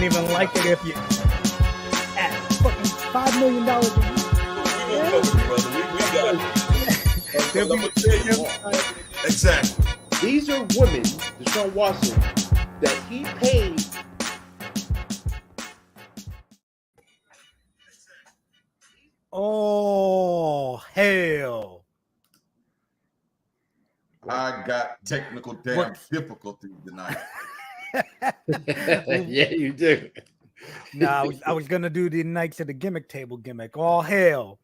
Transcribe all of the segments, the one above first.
don't even like it if you at fucking $5 million a year. Exactly. These are women, Deshaun Watson, that he paid. Oh, hell. I got technical difficulties tonight. Yeah, you do. No, I was gonna do the Knights of the Gimmick Table gimmick. All hail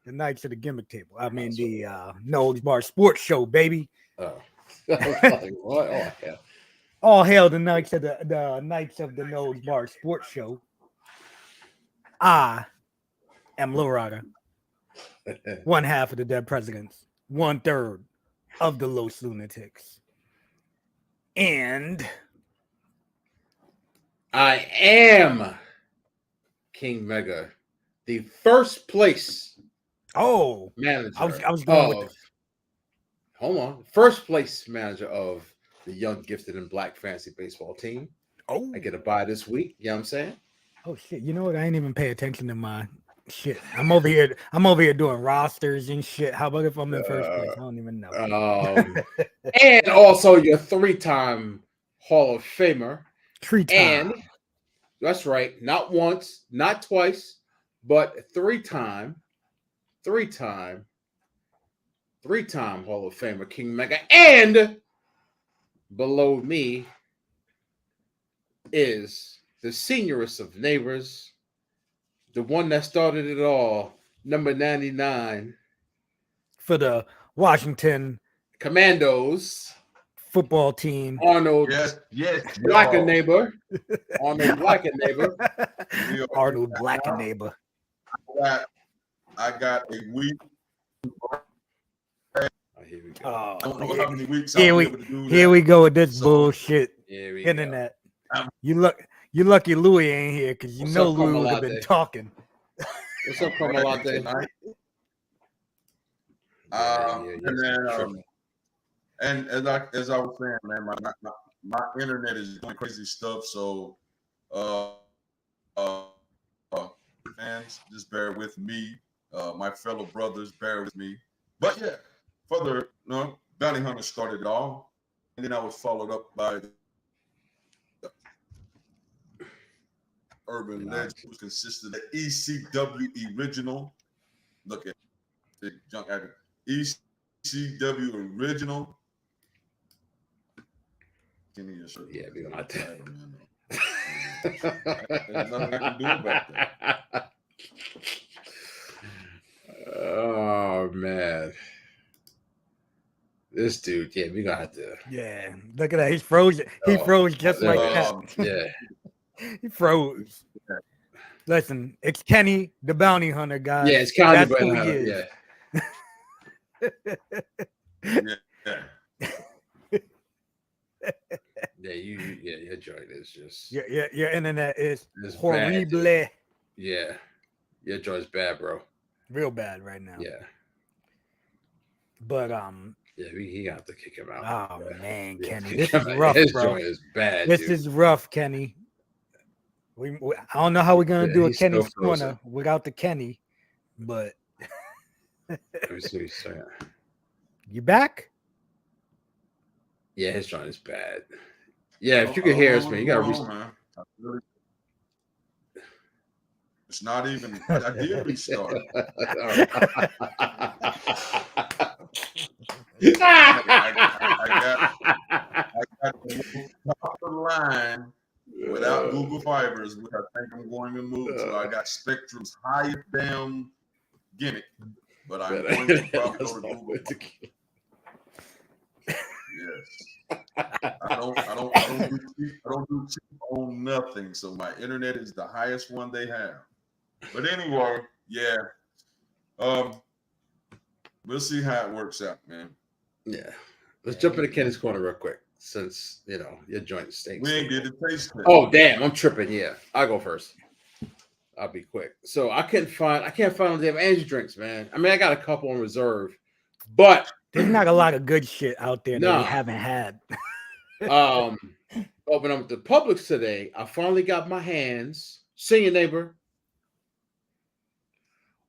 the Knights of the Gimmick Table. I mean the Noles Bar Sports Show, baby. Oh, what? Oh, hell. All hail the Knights of the Knights of the Noles Bar Sports Show. I am Lil Rocker, one half of the Dead Presidents, 1/3 of the Los Lunatics, and I am King Mega, the first place manager. I was going with this. Hold on, first place manager of the Young Gifted and Black Fantasy Baseball team. Oh, I get a bye this week. You know what I'm saying? Oh shit! You know what? I ain't even pay attention to my shit. I'm over here doing rosters and shit. How about if I'm in first place? I don't even know. And also your 3-time Hall of Famer. 3 times. And that's right, not once, not twice, but 3-time Hall of Famer King Mega. And below me is the seniorest of neighbors, the one that started it all, number 99 For the Washington Commandos football team. Arnold Yes. Blackeneighbor. Arnold Blackeneighbor. Arnold Blackeneighbor. I got a week. Here we go. I don't know how many weeks Here we go with this bullshit internet. You lucky Louis ain't here because you know Louis would have been talking. What's up, Carmelate? And as I was saying, man, my internet is doing crazy stuff. So, fans, just bear with me. My fellow brothers, bear with me. But yeah, further, Bounty Hunter started it all, and then I was followed up by the Urban Legend, which consisted of the ECW original. Look at the junk at ECW original. Yeah, we don't have to. There's nothing I can do about that. Oh man, this dude, yeah, we gonna have to. Yeah, look at that. He froze. He froze just like that. Yeah, he froze. Listen, it's Kenny the Bounty Hunter, guys. Yeah, it's Kenny That's the who Bounty he Hunter. Yeah. Your joint is just your internet is horrible. Bad, yeah, your joint's bad, bro. Real bad right now. Yeah, but he got to kick him out. Oh man, Kenny, this is rough, His bro. joint is bad. This is rough, Kenny. We I don't know how we're gonna do a Kenny's corner without the Kenny, but let me see what he's saying. You back? Yeah, his joint is bad. Yeah, if you can hear us, man, you gotta restart. It's not even. I did restart. I got to top the line without Google Fibers, which I think I'm going to move. So I got Spectrum's highest damn gimmick, but I'm going to probably go to Google. Yes. I don't do cheap on nothing. So my internet is the highest one they have. But anyway, yeah. We'll see how it works out, man. Yeah. Let's jump into Kenny's corner real quick, since your joint stinks. We ain't get the taste test. Oh damn, I'm tripping. Yeah, I'll go first. I'll be quick. So I can't find the damn energy drinks, man. I mean, I got a couple on reserve, but there's not a lot of good shit out there that we haven't had. Open up the Publix today. I finally got my hands, senior neighbor,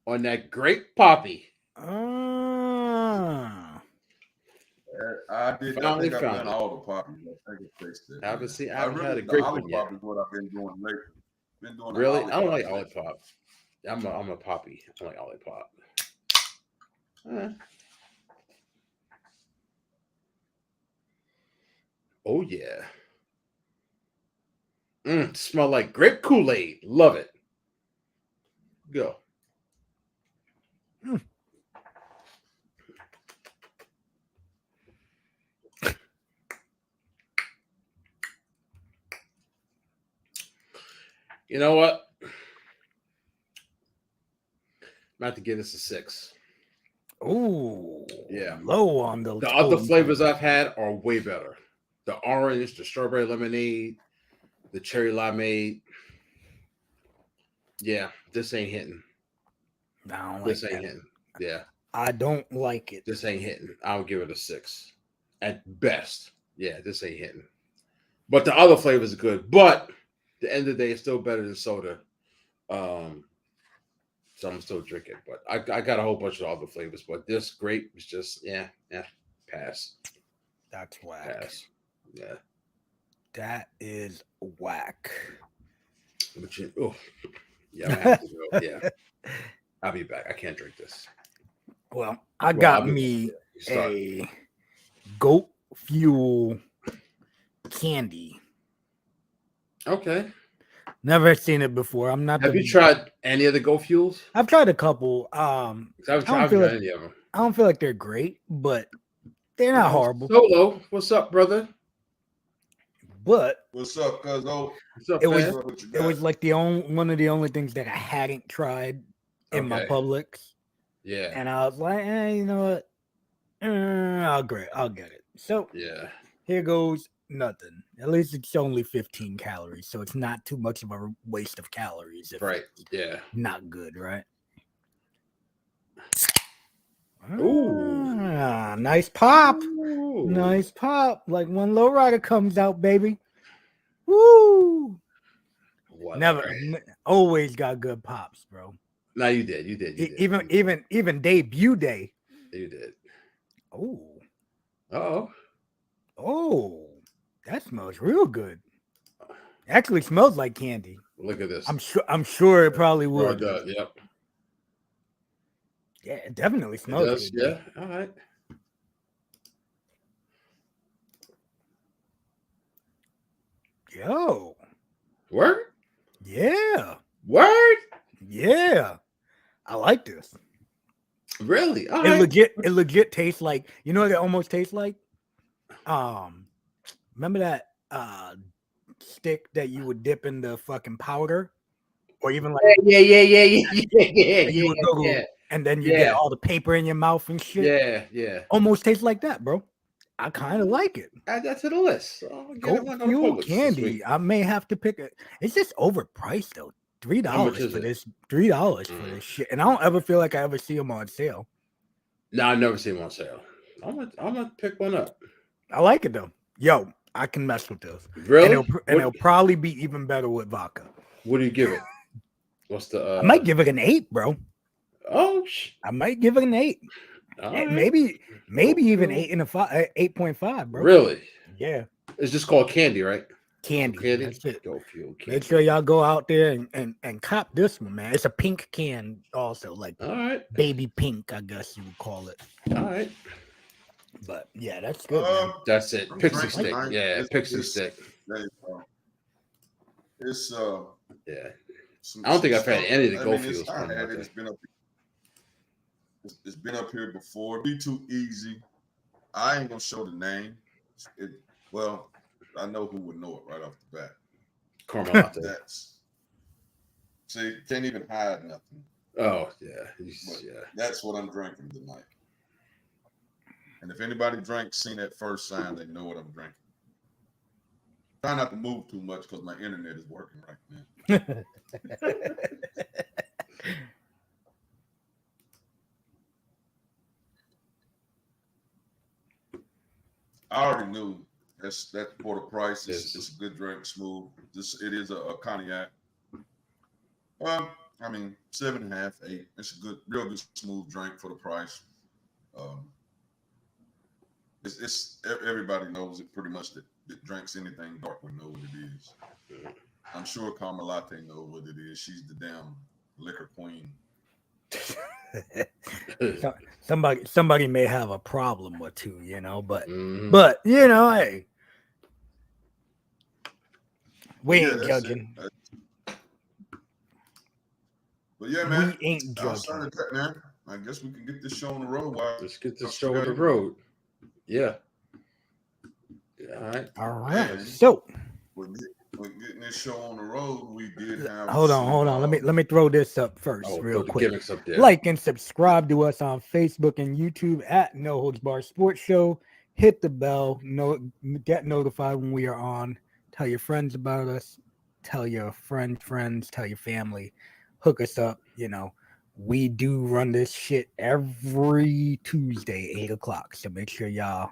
on that grape poppy. I did. I Finally think I've found done it. all the poppies. I think it tastes it. I haven't had a The grape olive one yet. pop is what I've been doing lately. Been doing Really? the I don't like lately. Olipop. I'm a poppy. I like Olipop. Oh yeah. Smell like grape Kool-Aid. Love it. Go. You know what? I'm about to give this a 6. Ooh, Yeah. low on the other flavors I've had are way better. The orange, the strawberry lemonade, the cherry limeade. Yeah, this ain't hitting. I don't This like ain't that. hitting. Yeah, I don't like it. this ain't hitting. I'll give it a 6 at best. Yeah, this ain't hitting. But the other flavors are good. But at the end of the day, it's still better than soda. So I'm still drinking. But I got a whole bunch of other flavors. But this grape is just pass. That's whack. Pass. Yeah. That is whack. But yeah, I'm gonna have to go. Yeah. I'll be back. I can't drink this. Well, I got me a goat fuel candy. Okay. Never seen it before. I'm not. Have you tried any of the Go Fuels? I've tried a couple. I don't haven't feel tried like any of them. I don't feel like they're great, but they're not horrible. Solo, what's up, brother? But What's up, cuzzo? What's up, it man? was like one of the only things that I hadn't tried in my Publix. Yeah. And I was like, you know what? I'll get it. So yeah, here goes nothing. At least it's only 15 calories, so it's not too much of a waste of calories. Right. Yeah. Not good, right? Ooh. Nice pop. Ooh. Nice pop. Like when Lowrider comes out, baby. Woo. Whatever. Always got good pops, bro. No, you did. Even debut day. You did. Oh. Oh. That smells real good. Actually smells like candy. Look at this. I'm sure it probably would. Yep. Yeah, it definitely smells good. Yeah. All right. Yo. Word? Yeah. Word? Yeah. I like this. Really? All it right. legit tastes like, you know what it almost tastes like? Remember that stick that you would dip in the fucking powder? Or even like yeah. You would go and then you get all the paper in your mouth and shit. Yeah. Almost tastes like that, bro. I kind of like it. Add that to the list. Goat fuel candy. I may have to pick it. It's just overpriced though. $3 for this. $3 for this shit. And I don't ever feel like I ever see them on sale. No, I never see them on sale. I'm gonna pick one up. I like it though. Yo, I can mess with this. Really? And it'll probably be even better with vodka. What do you give it? What's the? I might give it an 8, bro. Oh, I might give it an 8. Right. Maybe even 8.5, bro. Really? Yeah. It's just called candy, right? Candy. That's it. Go fuel candy. Make sure y'all go out there and cop this one, man. It's a pink can also, like all right, baby pink, I guess you would call it. All right. But yeah, that's good. Man. That's it. Pixie stick. Yeah, pixie stick. It's yeah. I don't think I've had any of the Go Fuels. It's been up here before. Be too easy. I ain't gonna show the name. Well, I know who would know it right off the bat. Caramel. See, can't even hide nothing. Oh yeah. That's what I'm drinking tonight. And if anybody seen that first sign, they know what I'm drinking. Try not to move too much because my internet is working right now. I already knew That's for the price. It's a good drink, smooth. It is a cognac. I mean, 7.5, 8. It's a real good smooth drink for the price. It's everybody knows it pretty much that drinks anything dark would know what it is. I'm sure Carmelate knows what it is. She's the damn liquor queen. somebody may have a problem or two, but hey, we ain't judging. But yeah, man, we ain't judging. Man, I guess we can get this show on the road. Let's get this show on the road. Yeah. All right. So we're getting this show on the road. We did have. Hold on. Let me throw this up first, real quick. Up there. Like and subscribe to us on Facebook and YouTube at No Holds Bar Sports Show. Hit the bell. Get notified when we are on. Tell your friends about us. Tell your friends. Tell your family. Hook us up. We do run this shit every Tuesday, 8:00. So make sure y'all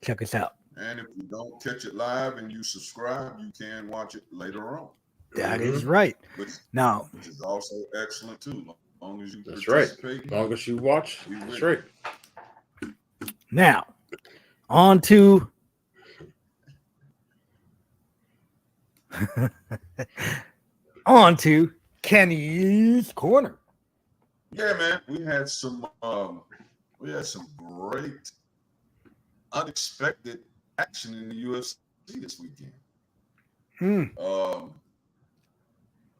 check us out. And if you don't catch it live and you subscribe, you can watch it later on. That is right. Which is also excellent too. As long as you participate. As long as you watch. That's right. Now, on to Kenny's Corner. Yeah, man, we had some great unexpected action in the UFC this weekend.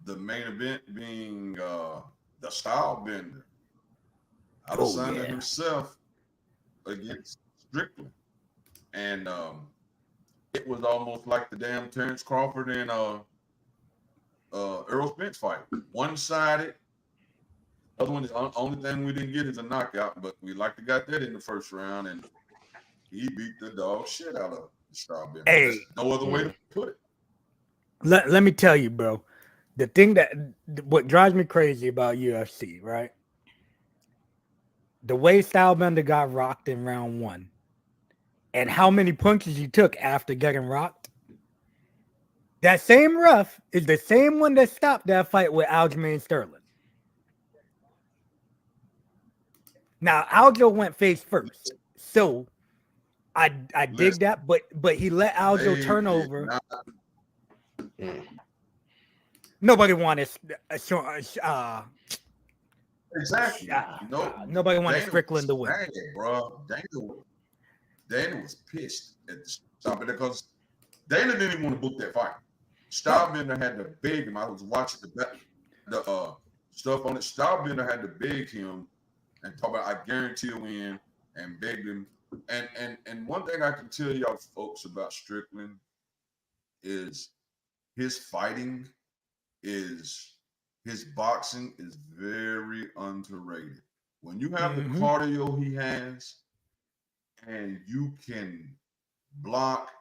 The main event being the Style Bender, Adesanya himself against Strickland, and it was almost like the damn Terrence Crawford and Errol Spence fight, one-sided. Other one, the only thing we didn't get is a knockout, but we like to got that in the first round, and he beat the dog shit out of Style Bender. Hey, there's no other way to put it. Let me tell you, bro. The thing what drives me crazy about UFC, right? The way Style Bender got rocked in round 1, and how many punches he took after getting rocked. That same ref is the same one that stopped that fight with Aljamain Sterling. Now, Aljo went face first, so I dig that, but he let Aljo turn over. Nobody wanted exactly. Nobody wanted Strickland to win. Bro, Dana was pissed at the Style Bender because Dana didn't even want to book that fight. Style Bender had to beg him. I was watching the stuff on it. Style Bender had to beg him and talk about, I guarantee a win, and begged him. And one thing I can tell y'all folks about Strickland is his fighting his boxing is very underrated. When you have the cardio he has, and you can block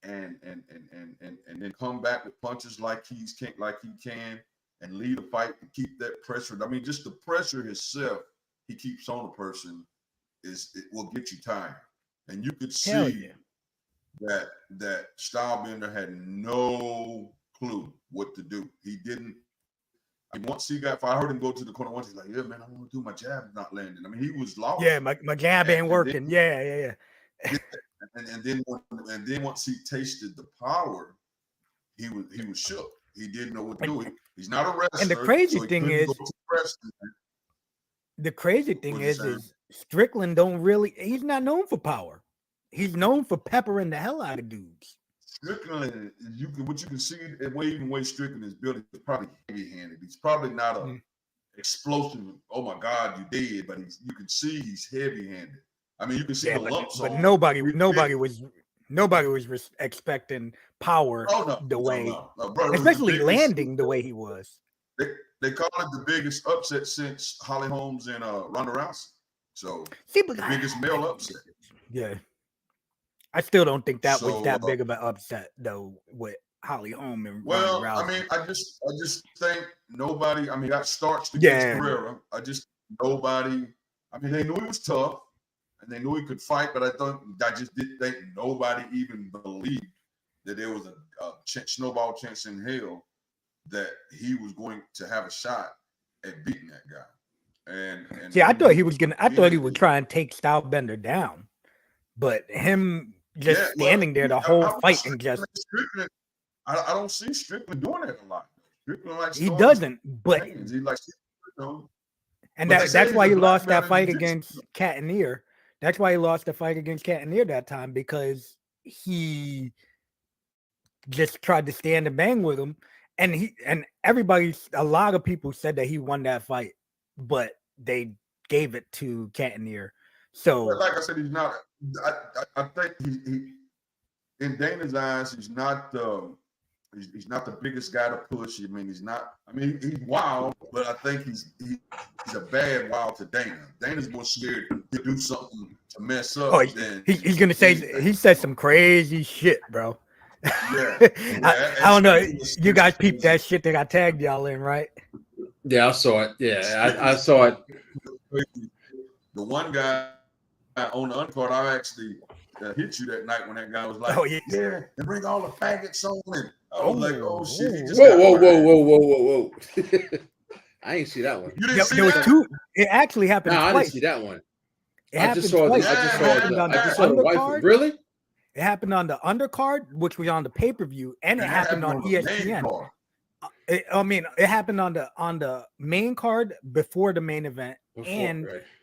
and then come back with punches like he can, and lead a fight to keep that pressure. I mean, just the pressure itself he keeps on a person it will get you tired. And you could see that Style Bender had no clue what to do. He didn't. I mean, once he got, if I heard him go to the corner once, he's like, "Yeah, man, I want to do my jab, not landing." I mean, he was lost. Yeah, my jab ain't working. Yeah. And then once he tasted the power, he was shook. He didn't know what to do. He's not a wrestler. And the crazy thing is Strickland he's not known for power. He's known for peppering the hell out of dudes. Strickland, what you can see, the way Strickland is built, is probably heavy-handed. He's probably not a explosive. Oh my God, you did! But you can see he's heavy-handed. I mean, you can see the lumps. But nobody was expecting power especially landing the way he was. They call it the biggest upset since Holly Holmes and Ronda Rousey. So the biggest male upset. Yeah. I still don't think that was that big of an upset though with Holly Holm and Ronda Rousey. I mean, I just think nobody. I mean, got starched against Pereira. Nobody. I mean, they knew he was tough. and they knew he could fight, but I just didn't think nobody even believed that there was a snowball chance in hell that he was going to have a shot at beating that guy. And see, I thought he was gonna. I thought he would try and take Stylebender down, but him just standing there the whole fight and just. I don't see Strickland doing that a lot. Strickland likes he doesn't, but he likes, and that's why he lost that fight against Cannonier. That's why he lost the fight against Cannonier that time, because he just tried to stand and bang with him, and a lot of people said that he won that fight, but they gave it to Cannonier. So, like I said, he's not. I think he in Dana's eyes, he's not the biggest guy to push. I mean, he's not. I mean, he's wild, but I think he's a bad wild to Dana. Dana's more scared to do something to mess up. Oh, he's gonna say he said some crazy shit, bro. Yeah, I don't know. You guys peeped that shit that I tagged y'all in, right? Yeah, I saw it. Yeah, I saw it. The one guy on the undercard, I actually hit you that night when that guy was like, "Oh yeah, and bring all the faggots on in." I was like, "Oh shit!" Whoa! I ain't see that one. You didn't see there was that? two. It actually happened No, twice. I didn't see that one. I just saw the wife. Really? It happened on the undercard, which was on the pay-per-view, and it happened on ESPN. It happened on the main card before the main event,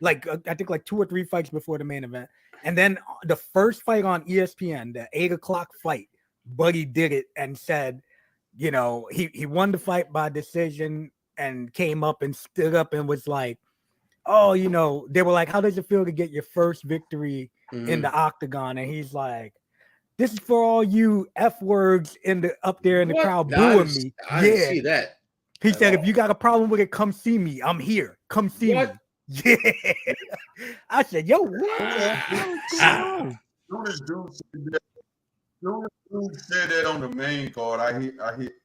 like I think like 2 or 3 fights before the main event, and then the first fight on ESPN, the 8:00 fight, Buddy did it and said, you know, he won the fight by decision and came up and stood up and was like, oh, you know, they were like, how does it feel to get your first victory in the octagon? And he's like, this is for all you F words up there in the crowd booing me. I didn't see that. He said, if you got a problem with it, come see me. I'm here. Come see me. Yeah. I said, yo, what the hell is going on? Dude said that on the main card. I hit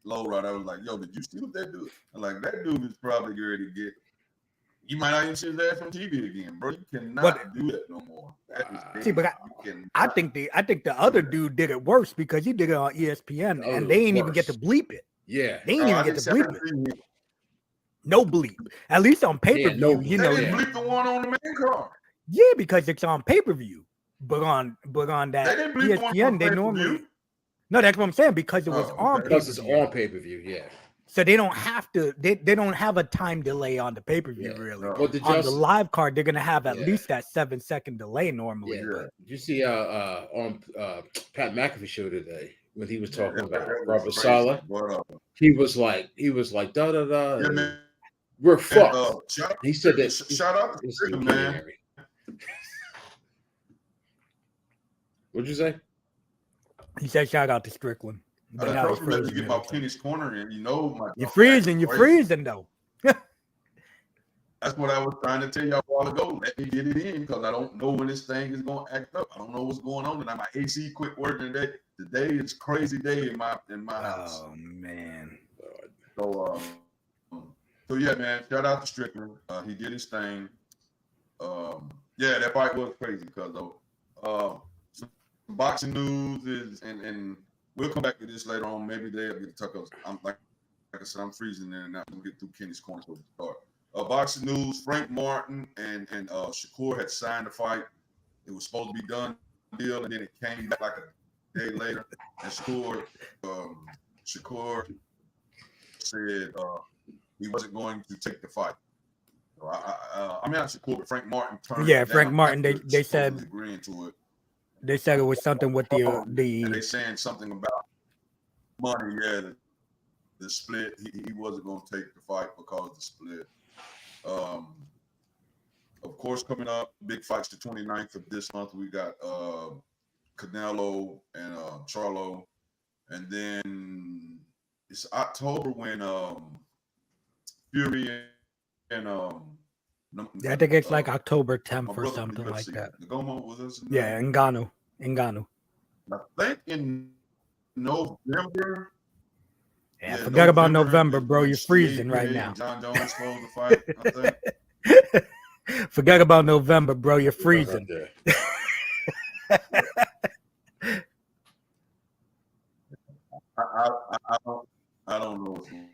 low right. I was like, yo, did you see what that dude? I'm like, that dude is probably ready to get. You might not even see his ass on TV again, bro. You cannot do that no more. See, but I think the other dude did it worse because he did it on ESPN and they didn't even get to bleep it. Yeah, they didn't even get to bleep it. No bleep. At least on pay-per-view, you know. They didn't bleep the one on the main card. Yeah, because it's on pay-per-view. But on that ESPN, they normally. No, that's what I'm saying, because it was on because it's on pay-per-view, yeah. So they don't have to. They don't have a time delay on the pay-per-view, really. Well, on the live card, they're gonna have at least that 7-second delay normally. Yeah. But did you see on Pat McAfee show today when he was talking about Robert Saleh? He was like da da da. Yeah, we're fucked. He said that. Shout out to Strickland, man. What'd you say? He said, "Shout out to Strickland." But now you get my Kenny's corner, and you know you're freezing. You're freezing though. That's what I was trying to tell y'all a while ago. Let me get it in because I don't know when this thing is going to act up. I don't know what's going on tonight. My AC quit working today. Today is a crazy day in my house. Oh man. So yeah, man. Shout out to Strickland. He did his thing. Yeah, that fight was crazy because some boxing news is and we'll come back to this later on. Maybe they'll get to talk us. I'm like I said, I'm freezing there and now we'll get through Kenny's corner so we start. Boxing news: Frank Martin and Shakur had signed the fight. It was supposed to be done deal, and then it came back like a day later. And Shakur said he wasn't going to take the fight. So I mean, not Shakur, but Frank Martin turned. Yeah, Frank Martin. They said agreeing to it. They said it was something with the. And they saying something about money. Yeah, the split. He wasn't going to take the fight because of the split. Of course, coming up, big fights the 29th of this month. We got Canelo and Charlo, and then it's October when Fury and I think it's like October 10th or something like that. Yeah, Ngannou. I think in November. Yeah, forget about November, bro. You're freezing right now. John Jones closed the fight, I think. Forget about November, bro. You're freezing. I don't know what's going on.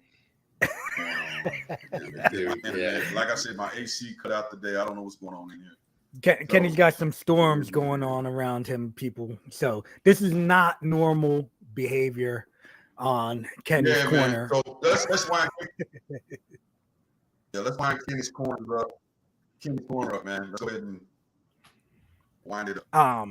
Dude, yeah. Like I said, my AC cut out today. I don't know what's going on in here. Kenny's got some storms going on around him, people. So this is not normal behavior on Kenny's corner. Man. So that's why. Let's wind Kenny's corner up. Kenny's corner up, man. Let's go ahead and wind it up. All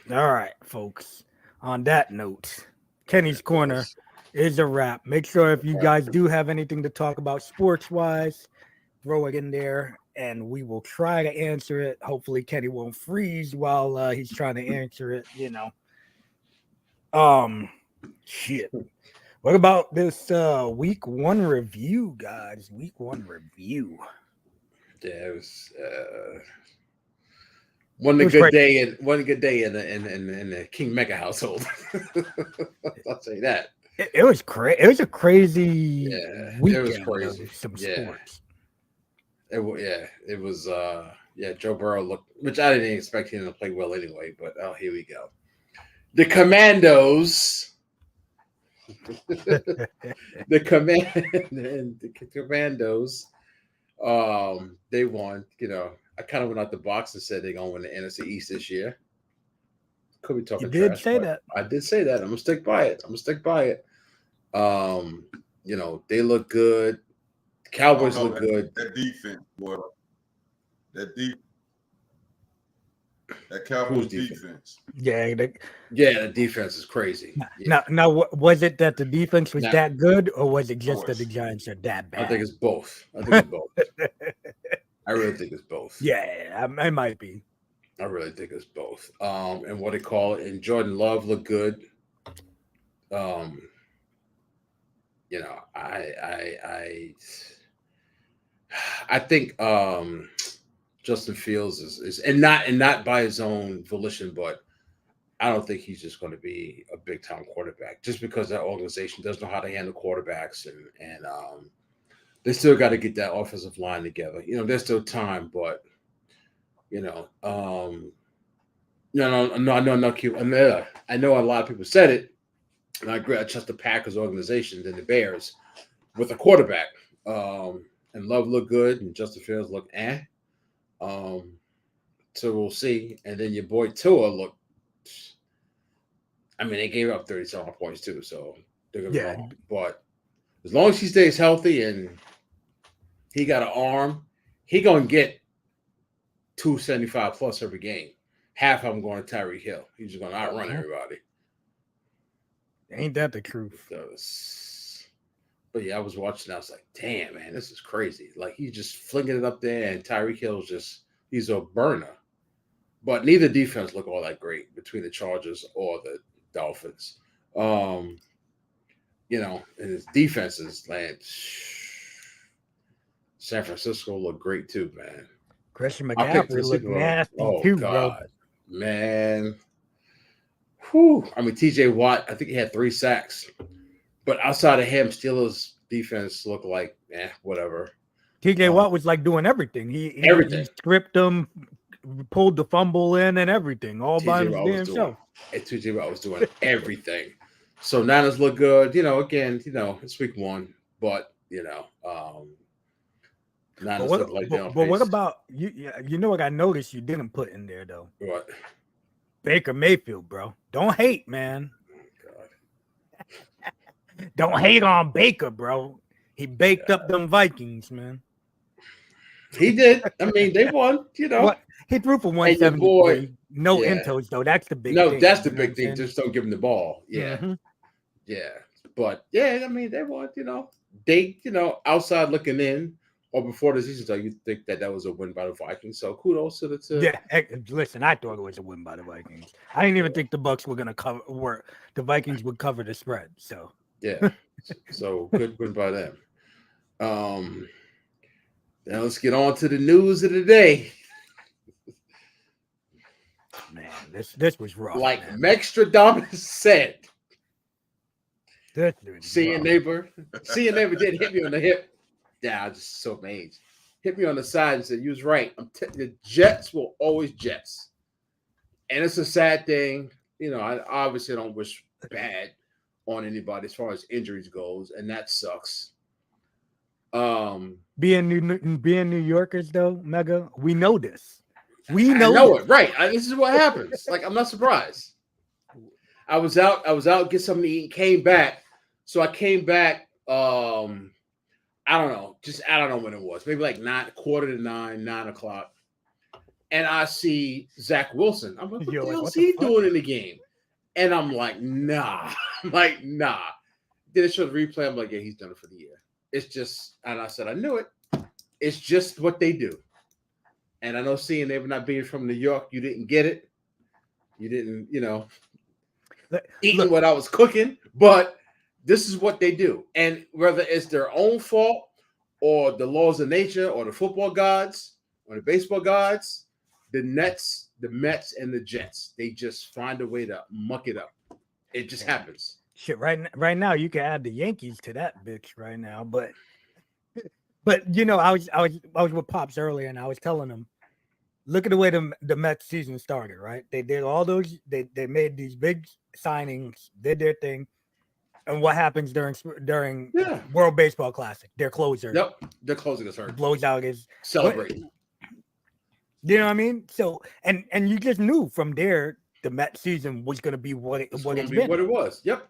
right, folks. On that note, Kenny's corner is a wrap. Make sure if you guys do have anything to talk about sports-wise, throw it in there, and we will try to answer it. Hopefully, Kenny won't freeze while he's trying to answer it. Shit. What about this week 1 review, guys? Week 1 review. Yeah, it was one good day in the King Mega household. I'll say that. It was crazy. It was a crazy weekend. It was crazy. Some sports. It was Joe Burrow looked, which I didn't expect him to play well anyway, but here we go. The Commandos. the Commandos, they won. I kind of went out the box and said they're gonna win the NFC East this year. Could be talking. You did say that. I did say that. I'm gonna stick by it. They look good. The Cowboys look good. That defense, boy. That Cowboys defense. Yeah, the defense is crazy. Now, was it that the defense was that good, or was it just that the Giants are that bad? I think it's both. I really think it's both. Yeah, it might be. I really think it's both. And what they call it, and Jordan Love looked good. I think Justin Fields is and not by his own volition, but I don't think he's just going to be a big time quarterback just because that organization doesn't know how to handle quarterbacks and they still got to get that offensive line together. There's still time, but no, Q. I know a lot of people said it, and I agree. I trust the Packers organization than the Bears with a quarterback. And Love looked good, and Justin Fields looked so we'll see. And then your boy Tua looked. I mean, they gave up 37 points too, so they're gonna be wrong. But as long as he stays healthy and he got an arm, he gonna get 275 plus every game. Half of them going to Tyreek Hill. He's just gonna outrun everybody. Ain't that the truth? But yeah, I was watching. I was like, "Damn, man, this is crazy!" Like he's just flinging it up there, and Tyreek Hill's he's a burner. But neither defense look all that great between the Chargers or the Dolphins. And his defenses, like San Francisco, look great too, man. Christian McCaffrey looked nasty too, God, bro. Man. Whew. I mean, TJ Watt, I think he had 3 sacks. But outside of him, Steelers defense looked like, whatever. TJ Watt was like doing everything. He stripped them, pulled the fumble in and everything, all by himself. TJ Watt was doing everything. So Niners look good. Again, it's week 1. But, Niners look like they're on pace. What about, you know what I noticed you didn't put in there, though? What? Baker Mayfield, bro. Don't hate, man. Don't hate on Baker, bro. He baked up them Vikings, man. He did. I mean, they won, What? He threw for 173. No intos, though. That's the big thing. No, that's the big thing. Just don't give him the ball. Yeah. Mm-hmm. Yeah. But, I mean, they won, They, outside looking in, or before the season, so you think that was a win by the Vikings. So kudos to the Yeah, listen, I thought it was a win by the Vikings. I didn't even think the Bucks were going to the Vikings would cover the spread, so. Yeah, so good win by them. Now let's get on to the news of the day. Man, this was rough. Like Mextradamus said, see your neighbor didn't hit me on the hip. Yeah, I was just so amazed. hit me on the side and said, "You was right. The Jets will always Jets," and it's a sad thing. You know, I obviously don't wish bad on anybody as far as injuries goes, and that sucks. Being New Yorkers though, Mega, we know this. We I know know this. it, right? This is what happens. Like, I'm not surprised. I was out, get something to eat, came back. So I came back. I don't know, I don't know when it was. Maybe like 9:45, 9 o'clock. And I see Zach Wilson. I'm like, what the hell is he doing in the game? And I'm like, nah. I'm like, nah. Then it showed the replay. I'm like, yeah, he's done it for the year. It's just, and I said, I knew it. It's just what they do. And I know seeing they were not being from New York, you didn't get it. You didn't, eating what I was cooking, but this is what they do. And whether it's their own fault or the laws of nature or the football gods or the baseball gods, the Nets, the Mets, and the Jets, they just find a way to muck it up. It just happens. Shit, right now you can add the Yankees to that bitch right now, but I was with Pops earlier and I was telling him, look at the way the Mets season started, right? They did all those, they made these big signings, did their thing, and what happens during World Baseball Classic? Their closer, their closer gets hurt, blows out his celebrating. You know what I mean? So and you just knew from there the Mets season was going to be what it was. Yep.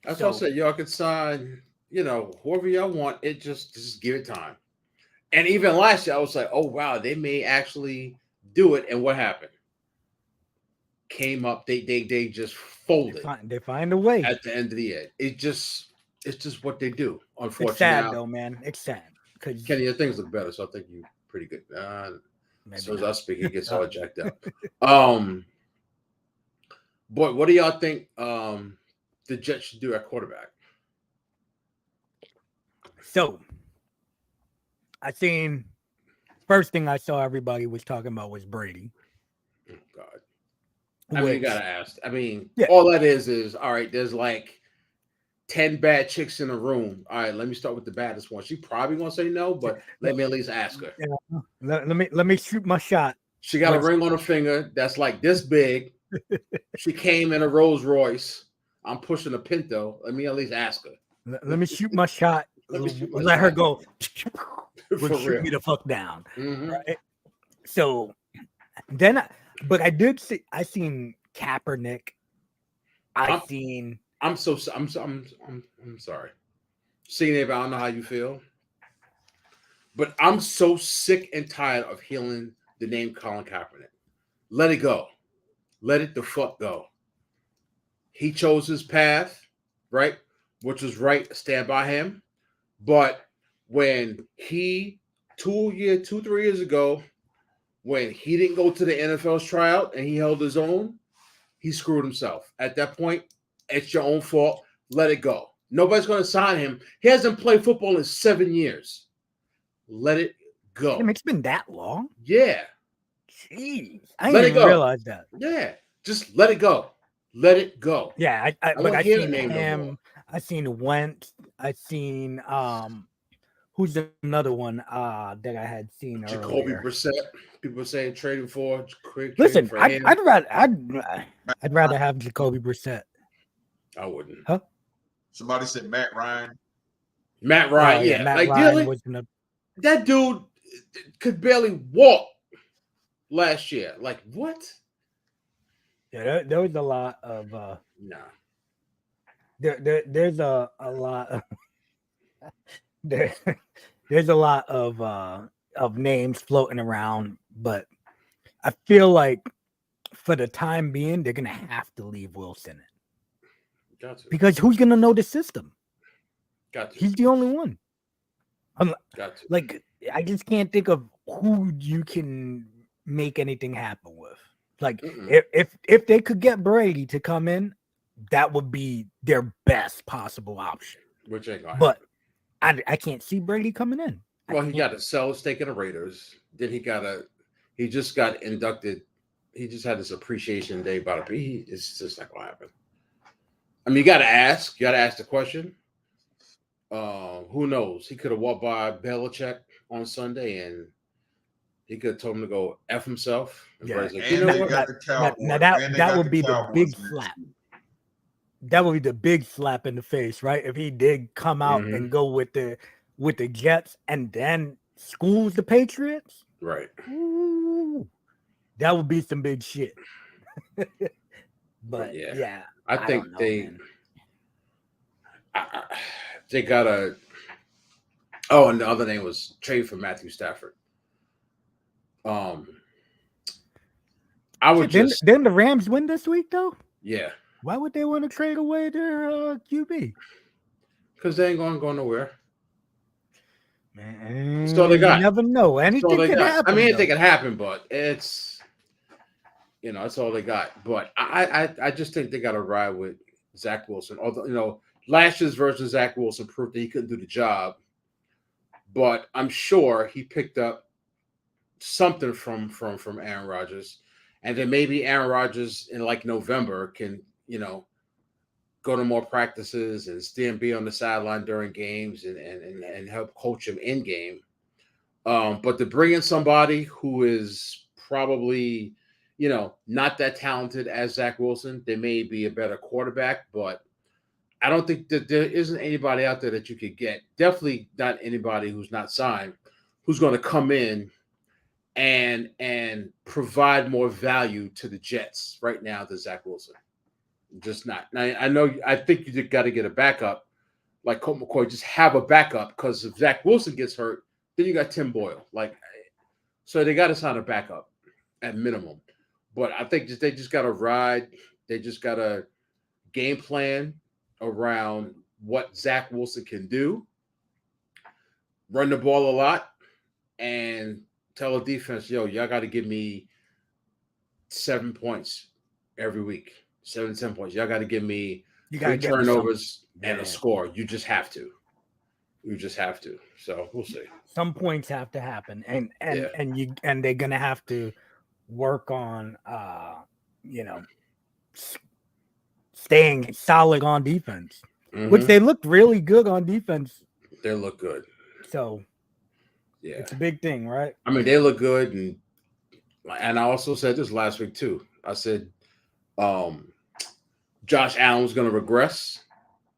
That's what I said. Y'all could sign, whoever y'all want. It just give it time. And even last year, I was like, oh wow, they may actually do it. And what happened? Came up, they just folded. They find a way at the end of the year. It's just what they do. Unfortunately, it's sad though, man. It's sad because Kenny, your things look better, so I think you're pretty good. So as I speak, it gets all jacked up. Boy, what do y'all think the Jets should do at quarterback? So, I seen first thing I saw everybody was talking about was Brady. Oh, God. I mean, you gotta ask. I mean, all that is all right. There's like 10 bad chicks in a room. All right, let me start with the baddest one. She probably gonna say no, but let me at least ask her. Yeah. Let me shoot my shot. She got a ring on her finger that's like this big. She came in a Rolls Royce. I'm pushing a Pinto. Let me at least ask her. Let me shoot my shot. Let her go. Shoot me the fuck down. Mm-hmm. Right? So then, I seen Kaepernick. I'm sorry. Seeing it, I don't know how you feel, but I'm so sick and tired of hearing the name Colin Kaepernick. Let it go. Let it the fuck go. He chose his path, right? Which was right. Stand by him. But when he 3 years ago, when he didn't go to the NFL's tryout and he held his own, he screwed himself. At that point, it's your own fault. Let it go. Nobody's going to sign him. He hasn't played football in 7 years. Let it go. It's been that long? Yeah. Jeez. I didn't even realize that. Yeah. Just let it go. Let it go. Yeah. I seen him. I seen Wentz. I seen who's another one that I had seen Jacoby earlier? Brissett. People were saying trading for. Listen, I'd rather have Jacoby Brissett. I wouldn't. Huh? Somebody said Matt Ryan. Matt Ryan, yeah. Matt Ryan was that dude could barely walk last year. Like, what? Yeah, there was a lot of nah. There's a lot of there's a lot of names floating around, but I feel like for the time being they're gonna have to leave Wilson in. Gotcha. Because who's gonna know the system? Gotcha. He's the only one. Gotcha. Like, I just can't think of who you can make anything happen with. Like, if they could get Brady to come in, that would be their best possible option. Which ain't gonna but I can't see Brady coming in. Well, he got to sell a stake in the Raiders. Then he just got inducted. He just had this appreciation day about it. It's just not gonna happen. I mean, you got to ask. You got to ask the question. Who knows? He could have walked by Belichick on Sunday, and he could have told him to go F himself. And Yeah, Brady's like, you And know they what? got the now Cowboys. And they that got would the be the Cowboys big next slap. week. That would be the big slap in the face, right? If he did come out Mhm. and go with the Jets and then schools the Patriots. Right. Ooh, that would be some big shit. But But yeah, yeah, I I don't think know, man. they got a. Oh, and the other name was trade for Matthew Stafford. Um, I would Shit, didn't, just didn't the Rams win this week though? yeah, Why would they want to trade away their QB? because they ain't going to go nowhere. That's all Man, they you got. never know. That's all Anything they could got. I happen. mean, Though. anything can happen, but it's that's all they got. But I just think they got to ride with Zach Wilson. Although last year's version of Zach Wilson proved that he couldn't do the job, but I'm sure he picked up something from Aaron Rodgers, and then maybe Aaron Rodgers in like November can go to more practices and stay and be on the sideline during games and help coach him in game. But to bring in somebody who is probably, not that talented as Zach Wilson, they may be a better quarterback, but I don't think that there isn't anybody out there that you could get. Definitely not anybody who's not signed, who's going to come in and provide more value to the Jets right now than Zach Wilson. Just not. Now, I think you got to get a backup, like Colt McCoy. Just have a backup because if Zach Wilson gets hurt, then you got Tim Boyle. So they got to sign a backup at minimum. But I think they just got to ride. They just got to game plan around what Zach Wilson can do, run the ball a lot, and tell the defense, y'all got to give me 7 points every week. 7 to 10 points. Y'all got to give me You 3 gotta get me some. turnovers and a Yeah. score. You just have to. You just have to. So we'll see. Some points have to happen, and Yeah. they're gonna have to work on staying solid on defense, which Mhm. they looked really good on defense. They look good. So Yeah. it's a big thing, right? I mean, they look good, and I also said this last week too. I said, Josh Allen was going to regress,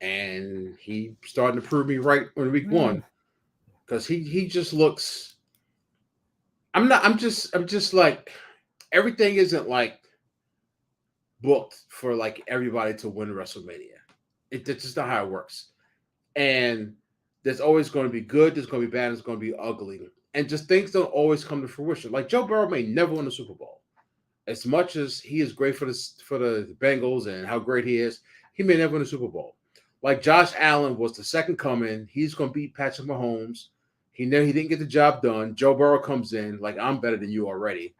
and he started to prove me right in week one because he just looks. I'm just like everything isn't like booked for like everybody to win WrestleMania. That's just not how it works. And there's always going to be good, there's going to be bad, there's going to be ugly. And just things don't always come to fruition. Like Joe Burrow may never win a Super Bowl. As much as he is great for the Bengals and how great he is, he may never win a Super Bowl. Like Josh Allen was the second coming. He's going to beat Patrick Mahomes. He didn't get the job done. Joe Burrow comes in like, I'm better than you already.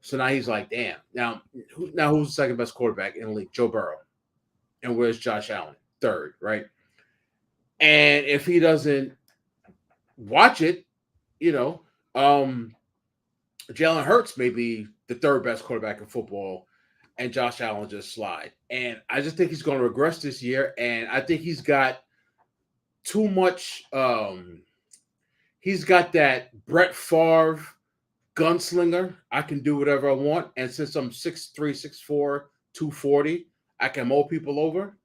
So now he's like, damn. Now who's the second best quarterback in the league? Joe Burrow. And where's Josh Allen? Third, right? And if he doesn't watch it, Jalen Hurts may be the third best quarterback in football, and Josh Allen just slide. And I just think he's going to regress this year. And I think he's got too much. He's got that Brett Favre gunslinger. I can do whatever I want. And since I'm 6'3", 6'4", 240, I can mow people over.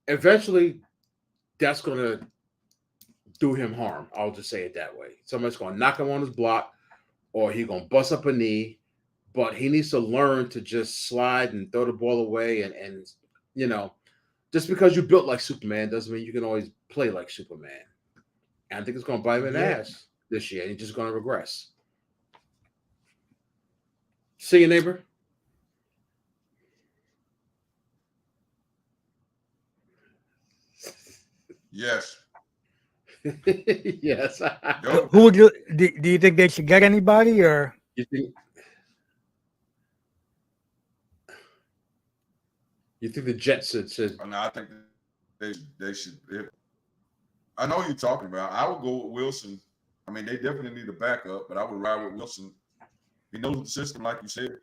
Eventually, that's going to do him harm. I'll just say it that way. Somebody's going to knock him on his block, or he's going to bust up a knee. But he needs to learn to just slide and throw the ball away. And just because you built like Superman doesn't mean you can always play like Superman. And I think it's going to bite him in the ass this year. He's just going to regress. See you, neighbor. Yes. Yes. Who would you do you think they should get anybody, or You think the Jets should? No, I think they should. I know who you're talking about. I would go with Wilson. I mean, they definitely need a backup, but I would ride with Wilson. He knows the system, like you said.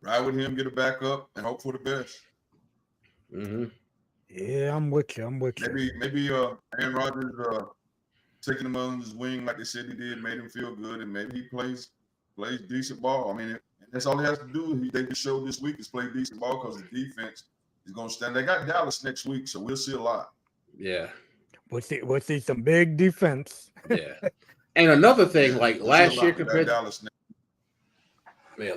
Ride with him, get a backup, and hope for the best. Mm-hmm. Yeah, I'm with you. Maybe Aaron Rodgers taking him under his wing like they said he did, made him feel good, and maybe he plays decent ball. I mean, and that's all he has to do. They can show this week is play decent ball because the defense is going to stand. They got Dallas next week, so we'll see a lot. Yeah. We'll see some big defense. Yeah. And another thing, like We'll last see a year lot with compared Dallas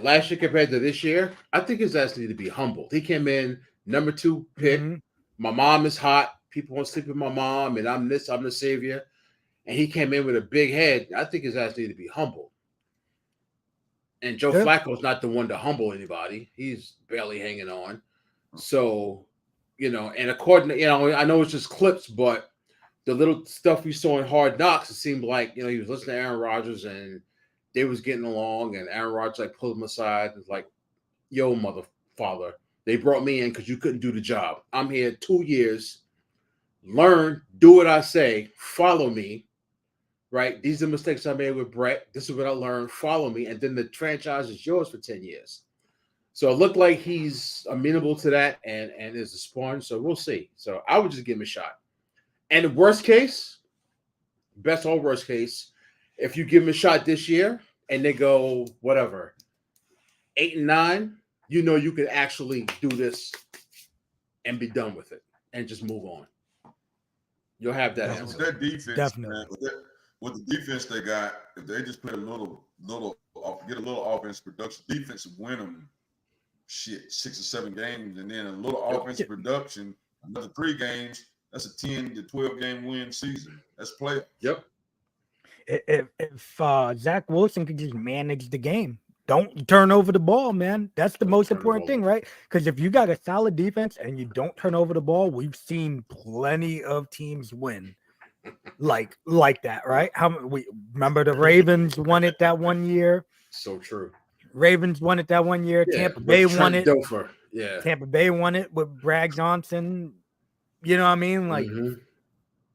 last year compared to this year, I think his ass needed to be humbled. He came in number 2 pick. Mm-hmm. My mom is hot. People want to sleep with my mom, and I'm the savior. And he came in with a big head. I think his ass needed to be humbled. And Joe Flacco's not the one to humble anybody. He's barely hanging on. So, and according to, I know it's just clips, but the little stuff we saw in Hard Knocks, it seemed like, he was listening to Aaron Rodgers and they was getting along, and Aaron Rodgers pulled him aside and was like, yo, mother father, they brought me in because you couldn't do the job. I'm here 2 years. Learn, do what I say, follow me. Right? These are the mistakes I made with Brett. This is what I learned. Follow me. And then the franchise is yours for 10 years. So it looked like he's amenable to that and is a sponge. So we'll see. So I would just give him a shot. And the worst case, best or worst case, if you give him a shot this year and they go, whatever, 8-9, you could actually do this and be done with it and just move on. You'll have that answer. With that defense, definitely. Man, with the defense they got, if they just play get a little offense production, defense will win them 6 or 7 games, and then a little offense production, another 3 games, that's a 10 to 12 game win season. That's playoffs. Yep. If Zach Wilson could just manage the game, don't turn over the ball, man. That's the most important thing, right? Because if you got a solid defense and you don't turn over the ball, we've seen plenty of teams win. Like that, right? We remember the Ravens won it that one year. So true. Ravens won it that one year. Yeah, Tampa Bay won it. Dofer. Yeah. Tampa Bay won it with Brad Johnson. You know what I mean? Like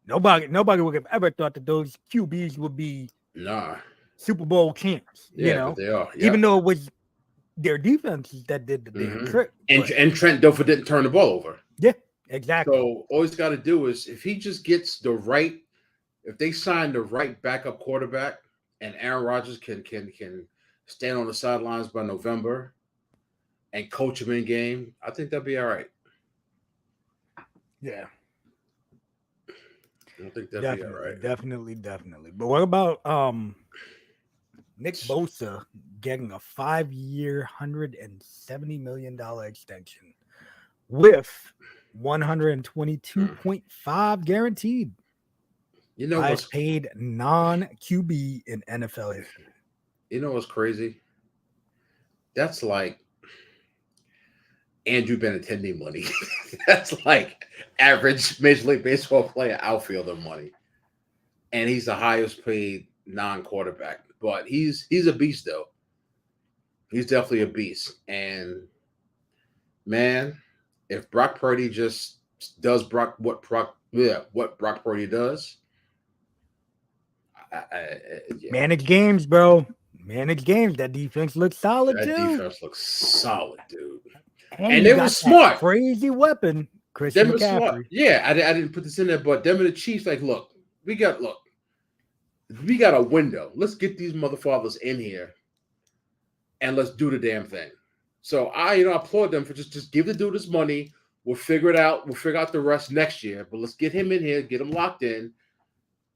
nobody would have ever thought that those QBs would be Super Bowl champs. Yeah, but they are. Yeah. Even though it was their defenses that did the damn trick. And Trent Dilfer didn't turn the ball over. Yeah. Exactly. So all he's got to do is if he just gets if they sign the right backup quarterback and Aaron Rodgers can stand on the sidelines by November and coach him in game, I think that'd be all right. Yeah. I think that'd be all right. Definitely. But what about Nick Bosa getting a 5-year, $170 million extension with 122.5 guaranteed. What's paid non-QB in NFL history. You know what's crazy? That's like Andrew Benintendi money. That's like average Major League Baseball player outfielder money. And he's the highest paid non-quarterback. But he's a beast, though. He's definitely a beast. And, man, if Brock Purdy just does what Brock Purdy does, manage games, bro. Manage games. That defense looks solid, that too. That defense looks solid, dude. And they were smart. Crazy weapon, Christian McCaffrey. Smart. Yeah, I didn't put this in there, but them and the Chiefs, we got a window. Let's get these motherfuckers in here, and let's do the damn thing. So I applaud them for just give the dude his money. We'll figure it out. We'll figure out the rest next year. But let's get him in here, get him locked in,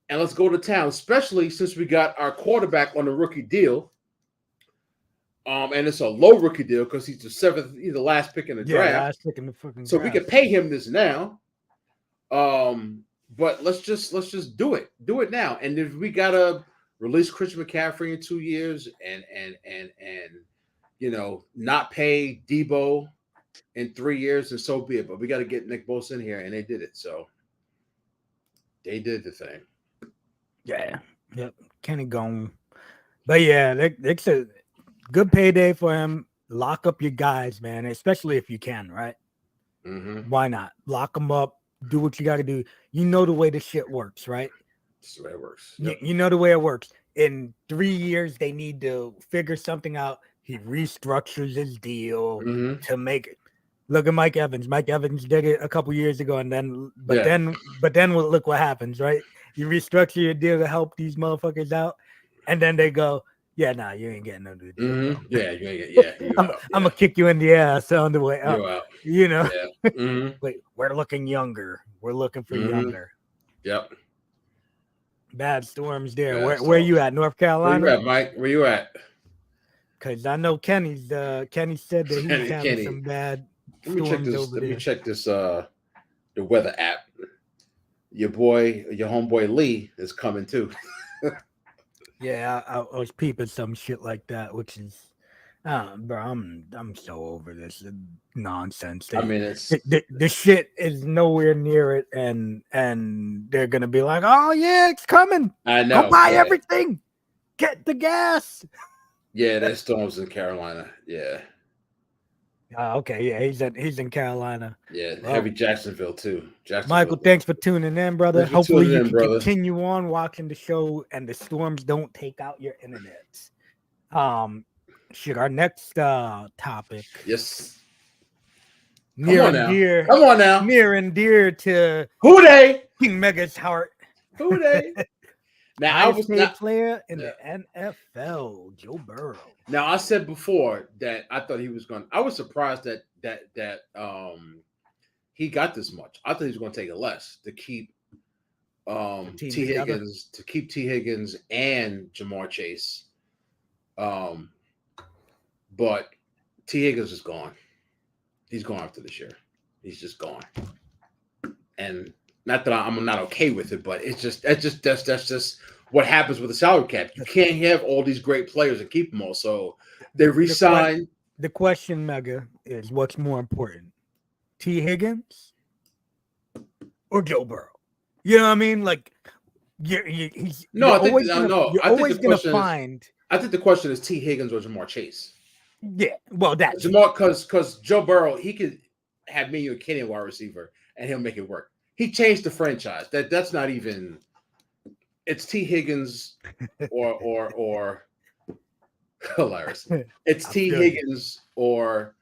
and let's go to town. Especially since we got our quarterback on a rookie deal. And it's a low rookie deal because he's the last pick in the draft. Last pick in the fucking so draft. We can pay him this now. But let's just do it. Do it now. And if we gotta release Christian McCaffrey in 2 years and not pay Debo in 3 years, and so be it. But we got to get Nick Bosa in here, and they did it. So they did the thing. Yeah. Yep. Kenny gone. But yeah, it's a good payday for him. Lock up your guys, man, especially if you can, right? Mm-hmm. Why not? Lock them up. Do what you got to do. You know the way this shit works, right? That's the way it works. Yep. You know the way it works. In 3 years, they need to figure something out. He restructures his deal to make it. Look at Mike Evans. Mike Evans did it a couple years ago, and then look what happens, right? You restructure your deal to help these motherfuckers out, and then they go, "Yeah, nah, you ain't getting no new deal, bro. Yeah, you ain't get. Yeah, you I'm out. gonna kick you in the ass on the way up." You out. You know, Yeah. wait, we're looking younger. We're looking for younger. Yep. Bad storms there. Bad Where you storms. at? North Where Carolina? you at, Mike? Where you at? Because I know Kenny said that he's having Kenny. some bad Let me check storms this. over Let there. me check this. The weather app. Your homeboy Lee is coming too. Yeah, I was peeping some shit like that, which is, bro, I'm so over this nonsense. I mean, it's The shit is nowhere near it, and they're gonna be like, "Oh yeah, it's coming. I know. Go buy everything. Get the gas." Yeah, there's storms in Carolina. Yeah. Okay, yeah, he's in Carolina. Yeah, Well, heavy Jacksonville too. Michael, thanks for tuning in, brother. Thanks for Hopefully tuning you in, can brother. continue on watching the show and the storms don't take out your internet. Shit, our next topic. Yes. Near Come on and now. dear. Come on now. Near and dear to Who they? King Mega's heart. Who they? Now I was not player in the NFL, Joe Burrow. Now I said before that I thought he was going. I was surprised that he got this much. I thought he was going to take it less to keep T Higgins and Jamar Chase. But T Higgins is gone. He's gone after this year. He's just gone. And not that I'm not okay with it, but it's just that's just what happens with the salary cap. You can't have all these great players and keep them all. So they re-sign. The question, Mega, is what's more important, T Higgins or Joe Burrow? You know what I mean? Like, I think the question is T Higgins or Jamar Chase. Yeah, well, that's Jamar because Joe Burrow, he could have me or Kenny wide receiver and he'll make it work. He changed the franchise. That's not even. It's T Higgins or hilarious. It's T Higgins or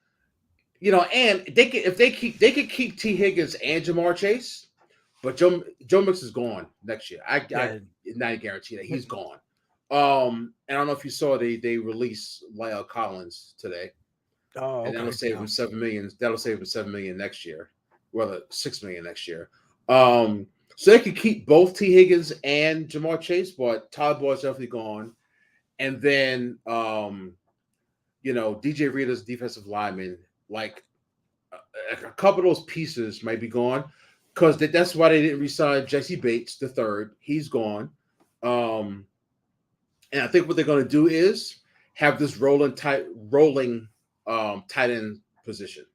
and they could keep T Higgins and Jamar Chase, but Joe Mix is gone next year. I not guarantee that he's gone. And I don't know if you saw they released Lyle Collins today. Oh, okay. And that'll save him $7 million. That'll save him $7 million next year. Rather $6 million next year. So they could keep both T Higgins and Jamar Chase, but Todd Boyd's definitely gone. And then DJ Reader's defensive lineman, like a couple of those pieces might be gone because that's why they didn't re-sign Jesse Bates the third. He's gone. And I think what they're going to do is have this rolling tight end position.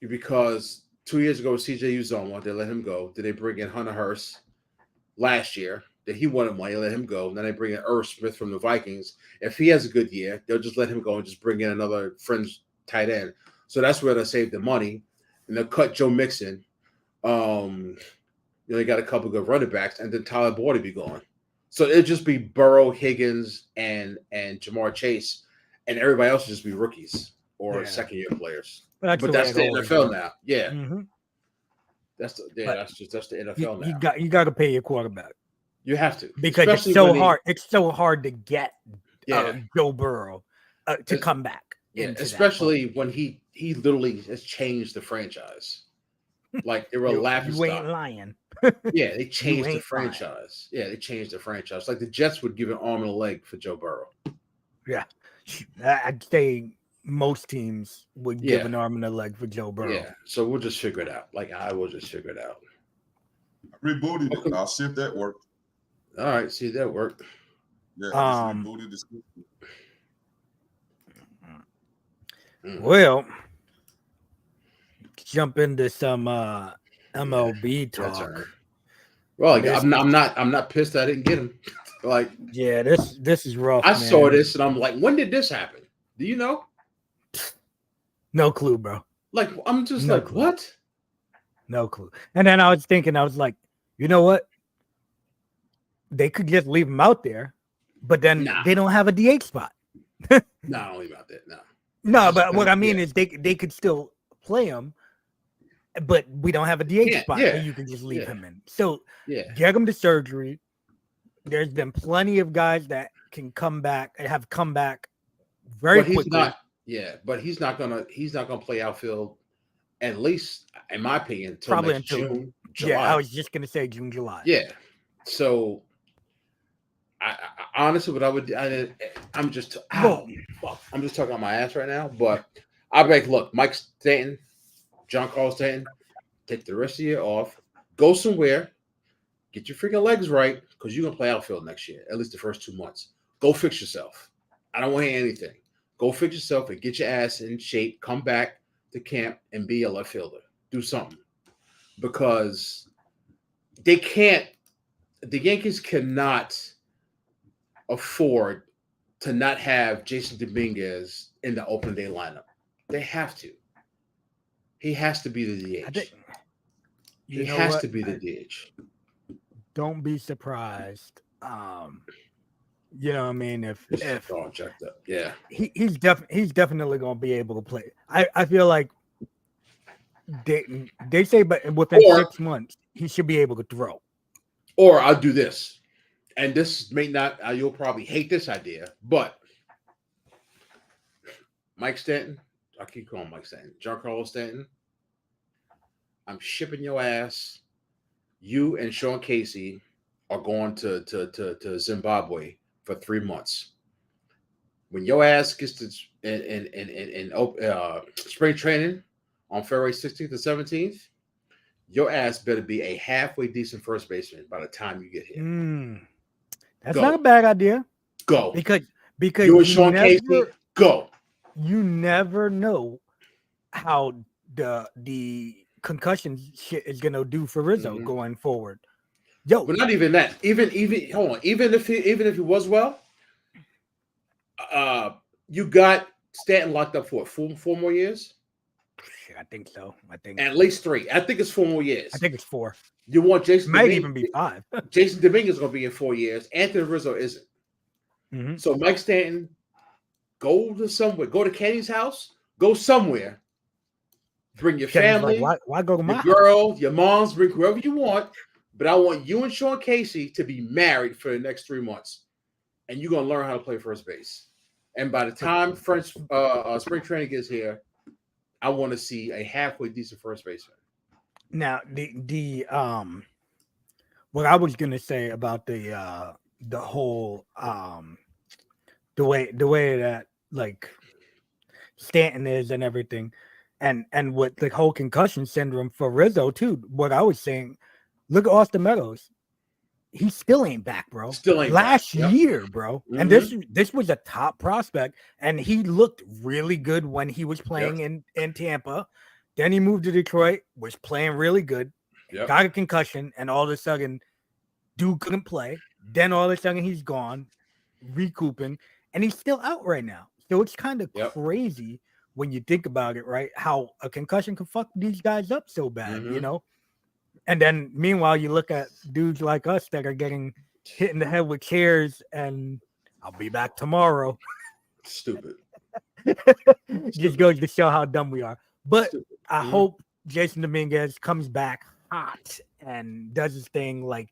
Because 2 years ago, CJ Uzomah, they let him go. Then they bring in Hunter Hurst last year. Then he wanted money, let him go. And then they bring in Irv Smith from the Vikings. If he has a good year, they'll just let him go and just bring in another fringe tight end. So that's where they'll save the money. And they'll cut Joe Mixon. They got a couple of good running backs, and then Tyler Boyd will be gone. So it'll just be Burrow, Higgins, and Jamar Chase, and everybody else will just be rookies or second-year players. But that's the NFL now. Yeah. Mm-hmm. That's the NFL now. You got to pay your quarterback. You have to, because it's so hard. It's so hard to get Joe Burrow to come back. Yeah, especially when he literally has changed the franchise. Like they were laughing. You ain't lying. Yeah, they changed the franchise. Lying. Yeah, they changed the franchise. Like the Jets would give an arm and a leg for Joe Burrow. Yeah, I'd say most teams would give an arm and a leg for Joe Burrow. Yeah, so we'll just figure it out. Like I will just figure it out. I rebooted it. I'll see if that worked. All right, see if that worked. Yeah, I just rebooted the system. Well, jump into some MLB talk. Well, I'm not pissed I didn't get him. Like, yeah, this is rough. I saw this and I'm like, when did this happen? Do you know? No clue, bro. Like, I'm just what? No clue. And then I was thinking, I was like, you know what? They could just leave him out there, but then they don't have a DH spot. No, I don't leave him out there. No. No, but what I mean is they could still play him, but we don't have a DH Yeah, spot yeah, that you can just leave yeah. him in. So Yeah. get him to surgery. There's been plenty of guys that can come back and have come back very But he's quickly. not. Yeah, but he's not gonna play outfield at least, in my opinion, until Probably next until June, yeah, I July. was just gonna say June, July. Yeah. So honestly, what I would, I'm just, Well, fuck, I'm just talking on my ass right now. But I'll be like, look, Mike Stanton, John Carl Stanton, take the rest of the year off, go somewhere, get your freaking legs right, because you're gonna play outfield next year, at least the first 2 months. Go fix yourself. I don't want to hear anything. Go fix yourself and get your ass in shape. Come back to camp and be a left fielder. Do something, because they can't. The Yankees cannot afford to not have Jason Dominguez in the opening day lineup. They have to. He has to be the DH. He has to be the DH. Don't be surprised. You know what I mean? If all checked up, yeah, he's definitely gonna be able to play. I feel like they say, but within 6 months he should be able to throw. Or I'll do this, and this may not. You'll probably hate this idea, but Mike Stanton, I keep calling Mike Stanton, Giancarlo Stanton. I'm shipping your ass. You and Sean Casey are going to Zimbabwe for 3 months. When your ass gets to in spring training on February 16th and 17th, your ass better be a halfway decent first baseman by the time you get here. That's not a bad idea. Go. Because you and Sean Casey, go. You never know how the concussion shit is gonna do for Rizzo going forward. Yo, but not even that. Even hold on. Even if he was well, you got Stanton locked up for what, four more years? I think so. I think at least 3. I think it's 4 more years. I think it's 4. You want Jason? Might even be 5. Jason Dominguez is going to be in 4 years. Anthony Rizzo isn't. Mm-hmm. So Mike Stanton, go to somewhere. Go to Kenny's house. Go somewhere. Bring your family. Like, why go to my girl, your mom's, bring whoever you want. But I want you and Sean Casey to be married for the next 3 months, and you're gonna learn how to play first base. And by the time spring training gets here, I want to see a halfway decent first baseman. Now, the what I was gonna say about the whole the way that like Stanton is and everything, and with the whole concussion syndrome for Rizzo too. What I was saying, look at Austin Meadows. He still ain't back, bro. Still ain't last back. year, bro. Mm-hmm. And this was a top prospect, and he looked really good when he was playing in Tampa. Then he moved to Detroit, was playing really good, got a concussion, and all of a sudden, dude couldn't play. Then all of a sudden, he's gone, recouping, and he's still out right now. So it's kind of crazy when you think about it, right? How a concussion can fuck these guys up so bad, you know? And then meanwhile, you look at dudes like us that are getting hit in the head with chairs and I'll be back tomorrow. Stupid. Just goes to show how dumb we are. But I hope Jason Dominguez comes back hot and does his thing. Like,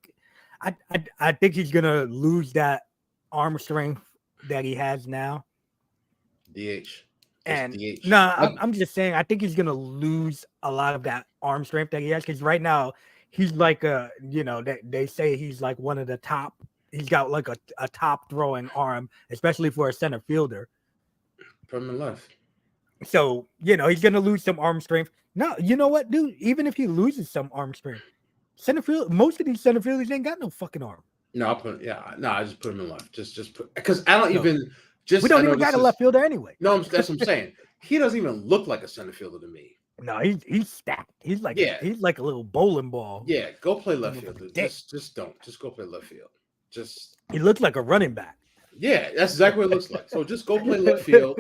I think he's going to lose that arm strength that he has now. DH. And no, I'm just saying, I think he's going to lose a lot of that arm strength that he has. Because right now, he's like they say he's like one of the top. He's got like a top throwing arm, especially for a center fielder. From the left. So, he's going to lose some arm strength. No, you know what, dude? Even if he loses some arm strength, most of these center fielders ain't got no fucking arm. No, I just put him in left. Just put, because I don't even. We don't even got a left fielder anyway. No, that's what I'm saying. He doesn't even look like a center fielder to me. No, he's stacked. He's like he's like a little bowling ball. Yeah, go play left field. Just don't. Just go play left field. He looks like a running back. Yeah, that's exactly what it looks like. So just go play left field,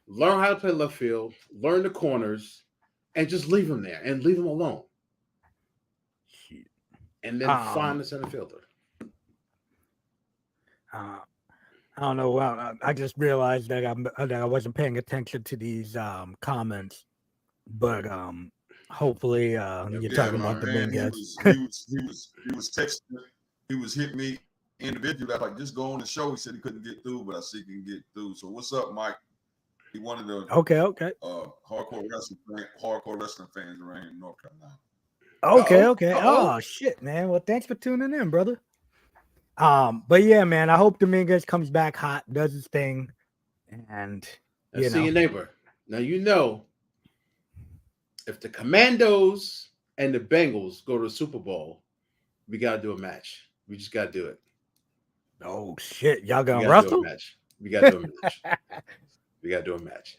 learn how to play left field, learn the corners, and just leave him there and leave him alone. And then find the center fielder. I don't know. Well, I just realized that I wasn't paying attention to these comments, but Hopefully, Yep. you're Yeah, talking my about the man, big he guys. was he was he was he was texting. He was hitting me individually. I was like, just go on the show. He said he couldn't get through, but I see he can get through. So what's up, Mike? He one of the Okay. hardcore wrestling fans around here in North Carolina. Okay. Oh shit, man. Well, thanks for tuning in, brother. But yeah, man, I hope Dominguez comes back hot, does his thing, and Now, you see know. your neighbor. Now you know if the Commandos and the Bengals go to the Super Bowl, we gotta do a match. We just gotta do it. Oh shit, y'all We gonna gotta do a wrestle? match. We gotta do a match. We gotta do a match.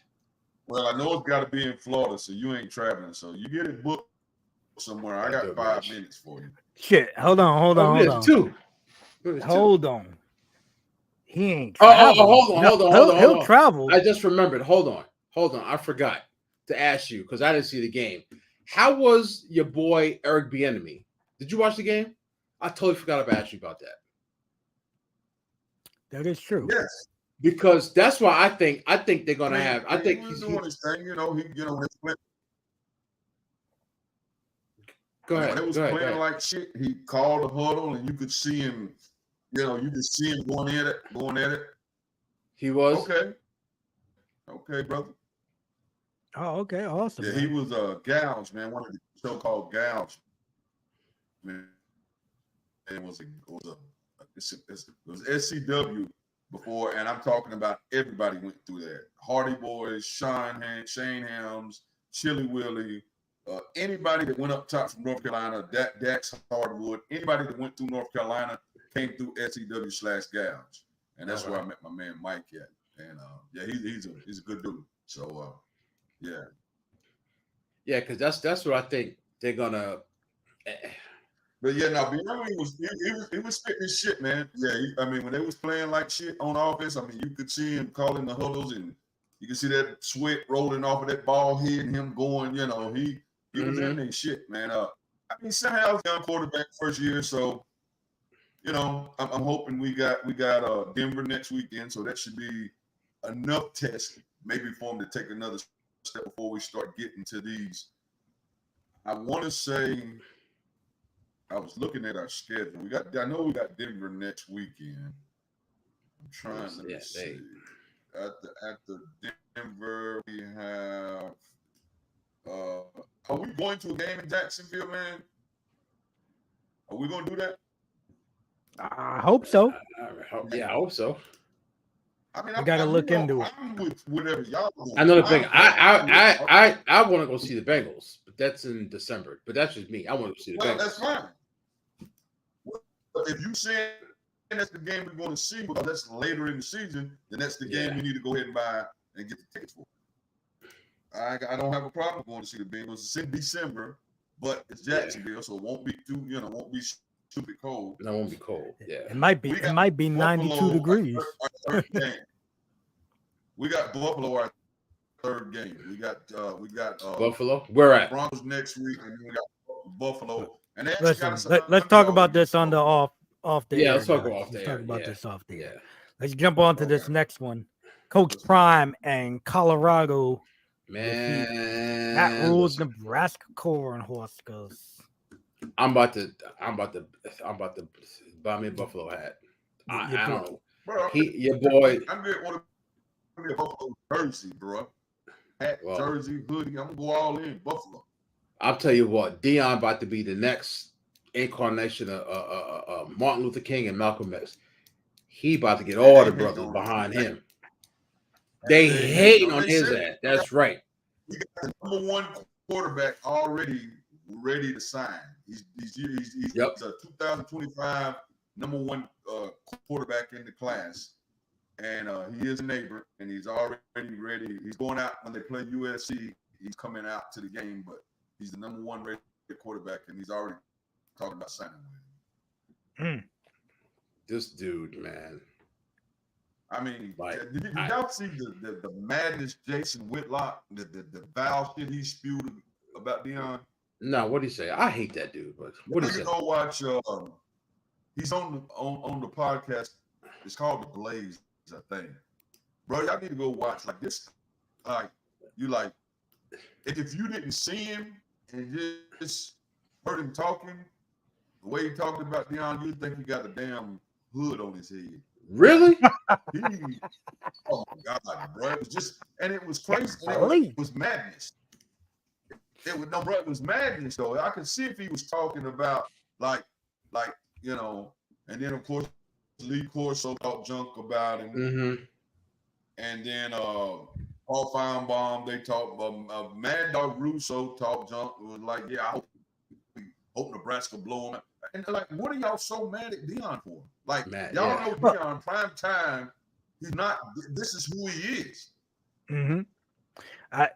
Well, I know it's got to be in Florida, so you ain't traveling. So you get it booked somewhere. I Gotta do got a 5 match. minutes for you. Shit, hold on. Oh, there's two. There's two. Hold on. He ain't Oh, traveling. hold on, He'll travel. I just remembered. Hold on. I forgot to ask you because I didn't see the game. How was your boy Eric Bieniemy? Did you watch the game? I totally forgot to ask you about that. That is true. Yes, Because that's why I think they're gonna have. I he think was he's doing his thing. go When ahead. it was Go playing ahead. like shit, he called a huddle, and you could see him. You could see him going at it. He was Okay, brother. Oh, okay, awesome. Yeah, man. he was Gouge, man. One of the so-called Gouge, man. It was SCW before, and I'm talking about everybody went through that. Hardy Boys, Shane Helms, Chili Willie, anybody that went up top from North Carolina, Dax Hardwood, anybody that went through North Carolina came through SCW/Gouge, and that's where I met my man Mike at. And yeah, he's a good dude. So yeah. Yeah, because that's what I think they're gonna. But yeah, now Bieniemy was spitting his shit, man. Yeah, I mean when they was playing like shit on offense, I mean you could see him calling the huddles, and you can see that sweat rolling off of that ball head, and him going. He was in there shit, man. I mean Sam young quarterback first year, so I'm hoping we got Denver next weekend, so that should be enough test maybe for him to take another step before we start getting to these. I want to say. I was looking at our schedule. I know we got Denver next weekend. I'm trying to see. At the Denver, we have. Are we going to a game in Jacksonville, man? Are we going to do that? I hope so. Yeah, I hope so. I mean, I gotta look into it. I'm with whatever y'all want. I know the Bengals. I want to go see the Bengals, but that's in December. But that's just me. I want to see the Bengals. That's fine. If you say that's the game we're going to see because that's later in the season, then that's the game we need to go ahead and buy and get the tickets for. I don't have a problem going to see the Bengals. It's in December, but it's Jacksonville, so it won't be won't be stupid cold. It won't be cold. Yeah, it might be 92 degrees. Our third game. We got Buffalo our third game. We got Buffalo. Where at? Broncos next week, and then we got Buffalo. And Listen, let's talk about this on the off the air. Let's talk about this off the air. Let's jump on to this next one. Coach Prime and Colorado. Man, that rules Nebraska Cornhuskers. I'm about to buy me a Buffalo hat. I don't know. Bro, your boy. I'm getting one of a Buffalo jersey, bro. Hat, jersey, hoodie. I'm gonna go all in Buffalo. I'll tell you what, Dion about to be the next incarnation of Martin Luther King and Malcolm X. He about to get all the brothers behind him. They hating on his ass. That's right. We got the number one quarterback already ready to sign. He's a 2025 number one quarterback in the class, and he is a neighbor, and he's already ready. He's going out when they play USC. He's coming out to the game, but he's the number one rated quarterback, and he's already talking about signing with him. This dude, man. I mean, did y'all see the madness Jason Whitlock, the foul shit he spewed about Dion? No, what did he say? I hate that dude, but what did he say? Go watch. He's on the podcast. It's called The Blaze, I think. Bro, y'all need to go watch like this. Like you like, if you didn't see him, and just heard him talking, the way he talked about Deion, you'd think he got a damn hood on his head. Really? He, oh my God, bro. It was just, and it was crazy. And it was madness. It was no, bro. It was madness, though. I could see if he was talking about like, you know, and then of course Lee Corso talked junk about him, and then Paul Feinbaum, they talked. Mad Dog Russo talked junk. It was like, yeah, I hope Nebraska blow him. And like, what are y'all so mad at Deion for? Like, y'all know Deion prime time. He's not. This is who he is. Mm-hmm.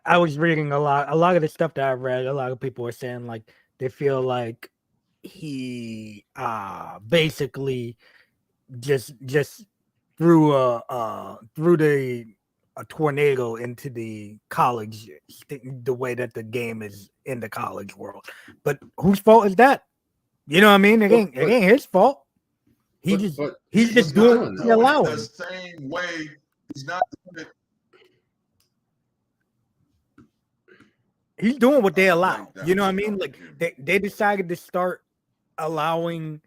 I was reading a lot of the stuff that I read. A lot of people were saying like they feel like he basically just threw a tornado into the college, the way that the game is in the college world. But whose fault is that? You know what I mean? It ain't his fault. He's just doing it the same way. He's not doing it. He's doing what they allow. You know what I mean? Like they decided to start allowing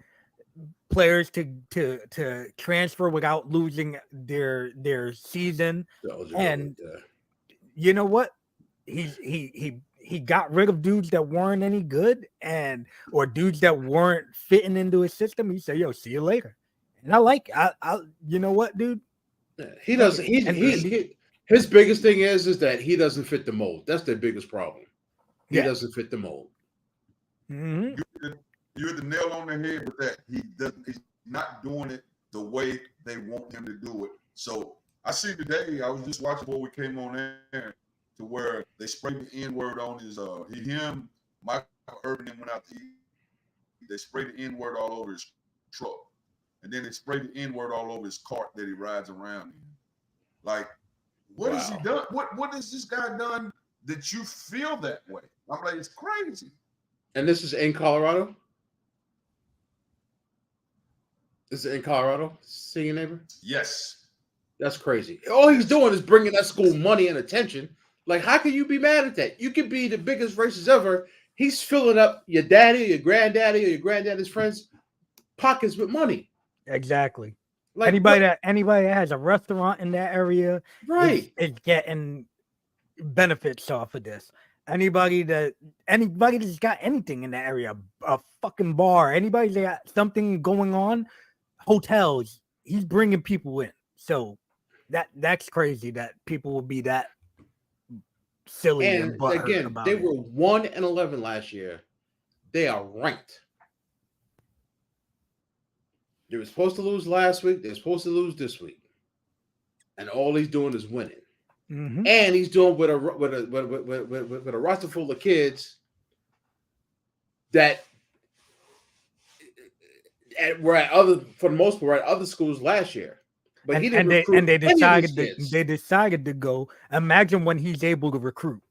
players to transfer without losing their season. And you know what? He got rid of dudes that weren't any good or dudes that weren't fitting into his system. He said, "Yo, see you later." And I you know what, dude? He doesn't. His biggest thing is that he doesn't fit the mold. That's their biggest problem. He doesn't fit the mold. Mm-hmm. You hit the nail on the head with that. He's not doing it the way they want him to do it. So I see today, I was just watching before we came on air to where they sprayed the N-word on his Michael Irvin went out to eat. They sprayed the N-word all over his truck. And then they sprayed the N-word all over his cart that he rides around in. Like, what has he done? What has this guy done that you feel that way? I'm like, it's crazy. And this is in Colorado? Is it in Colorado? See your neighbor? Yes. That's crazy. All he's doing is bringing that school money and attention. Like, how can you be mad at that? You could be the biggest racist ever. He's filling up your daddy, your granddaddy, or your granddaddy's friends' pockets with money. Exactly. Like anybody that has a restaurant in that area, right, is getting benefits off of this. Anybody that's got anything in that area, a fucking bar, anybody that got something going on, hotels, he's bringing people in. So that's crazy that people will be that silly. And again, they were 1-11 last year. They are ranked. They were supposed to lose last week. They're supposed to lose this week, and all he's doing is winning. Mm-hmm. And he's doing with a roster full of kids that were for the most part, at other schools last year. But he didn't recruit. And they decided to go. Imagine when he's able to recruit.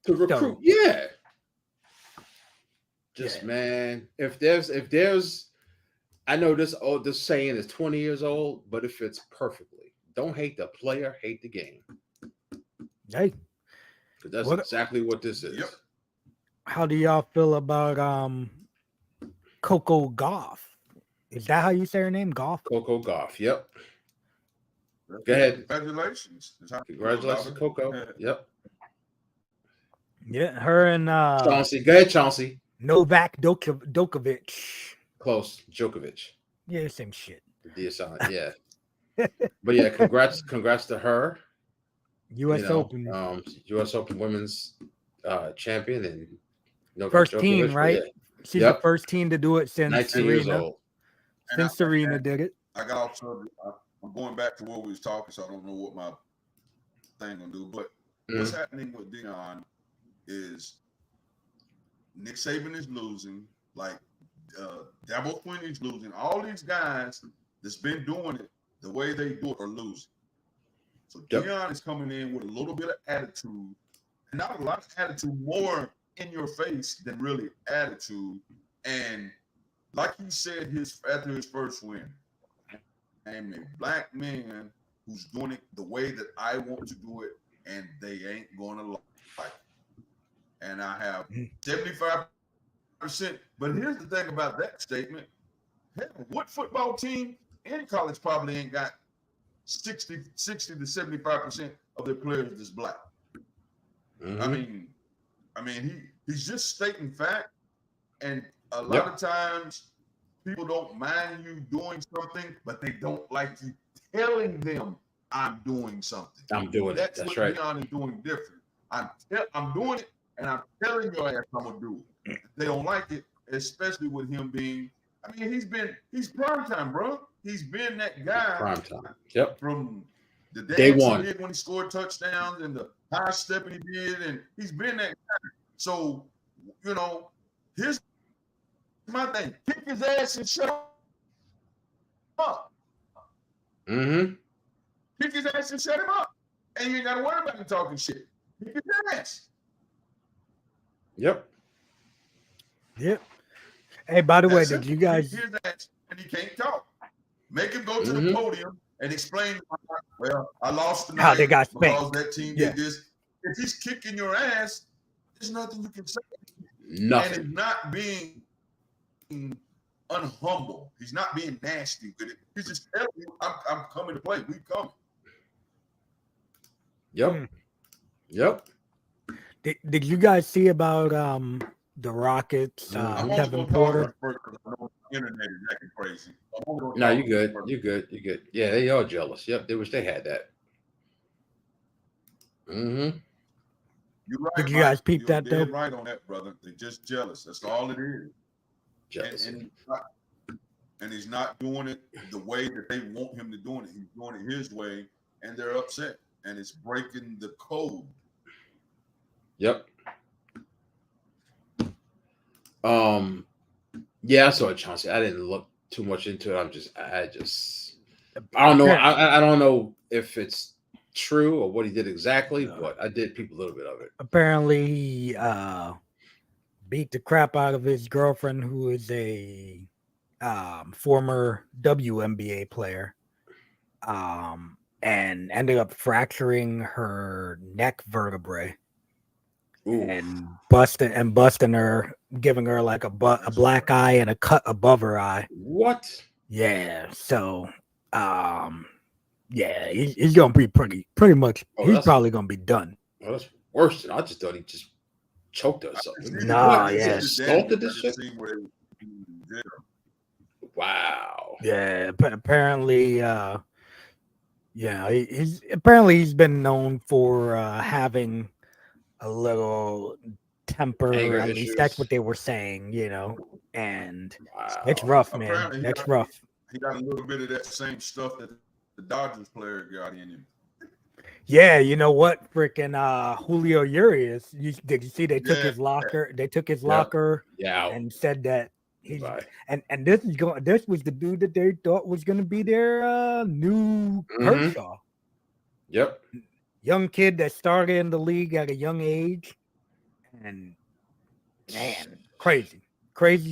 Yeah. Man, if there's, I know this saying is 20 years old, but it fits perfectly. Don't hate the player, hate the game. Hey, that's exactly what this is. Yep. How do y'all feel about Coco Gauff? Is that how you say her name? Gauff? Coco Gauff. Yep. Go ahead. Congratulations. Congratulations, Coco. Yep. Yeah, her and Chauncey. Go ahead, Chauncey. Novak Djokovic. Close. Djokovic. Yeah, same shit. Yeah. But yeah, congrats to her. U.S. Open. U.S. Open women's champion and Novak first Djokovic, team, right? Yeah. She's the first team to do it since 19 years old. Since Serena did it. I got off subject. I'm going back to what we was talking, so I don't know what my thing gonna do. But what's happening with Deion is Nick Saban is losing, like Dabo Quinn is losing. All these guys that's been doing it the way they do it are losing. So Deion is coming in with a little bit of attitude, and not a lot of attitude, more in your face than really attitude. And like he said, after his first win, I'm a black man who's doing it the way that I want to do it, and they ain't gonna like it. And I have 75% 75%. But here's the thing about that statement. Hell, what football team in college probably ain't got 60 to 75% of their players is black? Mm-hmm. I mean, he's just stating fact. And a lot of times people don't mind you doing something, but they don't like you telling them I'm doing something. I'm doing That's it. That's what right. Deion is doing different. I'm doing it, and I'm telling your ass I'm gonna do it. If they don't like it, especially with him being. I mean, he's prime time, bro. He's been that guy Prime time. Yep. from the Day dance one. he did when he scored touchdowns and the high stepping he did, and he's been that guy. So, you know, here's my thing: kick his ass and shut up. Mm-hmm. Kick his ass and shut him up, and you ain't got to worry about him talking shit. Kick his ass. Yep. Yep. Hey, by the way, That's did it. you guys? Kick his ass, and he can't talk. Make him go to the podium and explain. Well, I lost tonight How they got because spanked. that team did this. If he's kicking your ass, there's nothing you can say. Nothing. And it's not being unhumble. He's not being nasty with it. He's just telling you, I'm coming to play. We coming. Yep. Yep. Did you guys see about the Rockets? I'm only Kevin gonna talk Porter. about first because I know the internet is acting crazy. No, you good. You good. You good. Yeah, they are jealous. Yep. They wish they had that. Mm-hmm. You're right. Did you guys peep You're that though? dead right on that, brother. They're just jealous. That's all it is. Jealousy. And he's not doing it the way that they want him to do it. He's doing it his way, and they're upset. And it's breaking the code. Yep. Yeah, I saw it, Chauncey. I didn't look too much into it. I don't know. I don't know if it's true or what he did exactly, but I did peep a little bit of it. Apparently, he beat the crap out of his girlfriend, who is a former WNBA player, and ended up fracturing her neck vertebrae. Ooh. And busting her, giving her like a black eye and a cut above her eye. What? Yeah. So, yeah, he's gonna be pretty much. He's probably gonna be done. Well, that's worse than I just thought he just choked her or something. Nah, yeah. Assaulted this shit. Wow. Yeah. Apparently, yeah, he's been known for having a little temper. Anger at issues. Least that's what they were saying, and it's rough, man. That's rough. He got a little bit of that same stuff that the Dodgers player got in him. Yeah, you know what? Freaking Julio Urias. Did you see they took his locker? They took his locker and said that he's and this was the dude that they thought was gonna be their new Kershaw. Yep. Young kid that started in the league at a young age. And man, crazy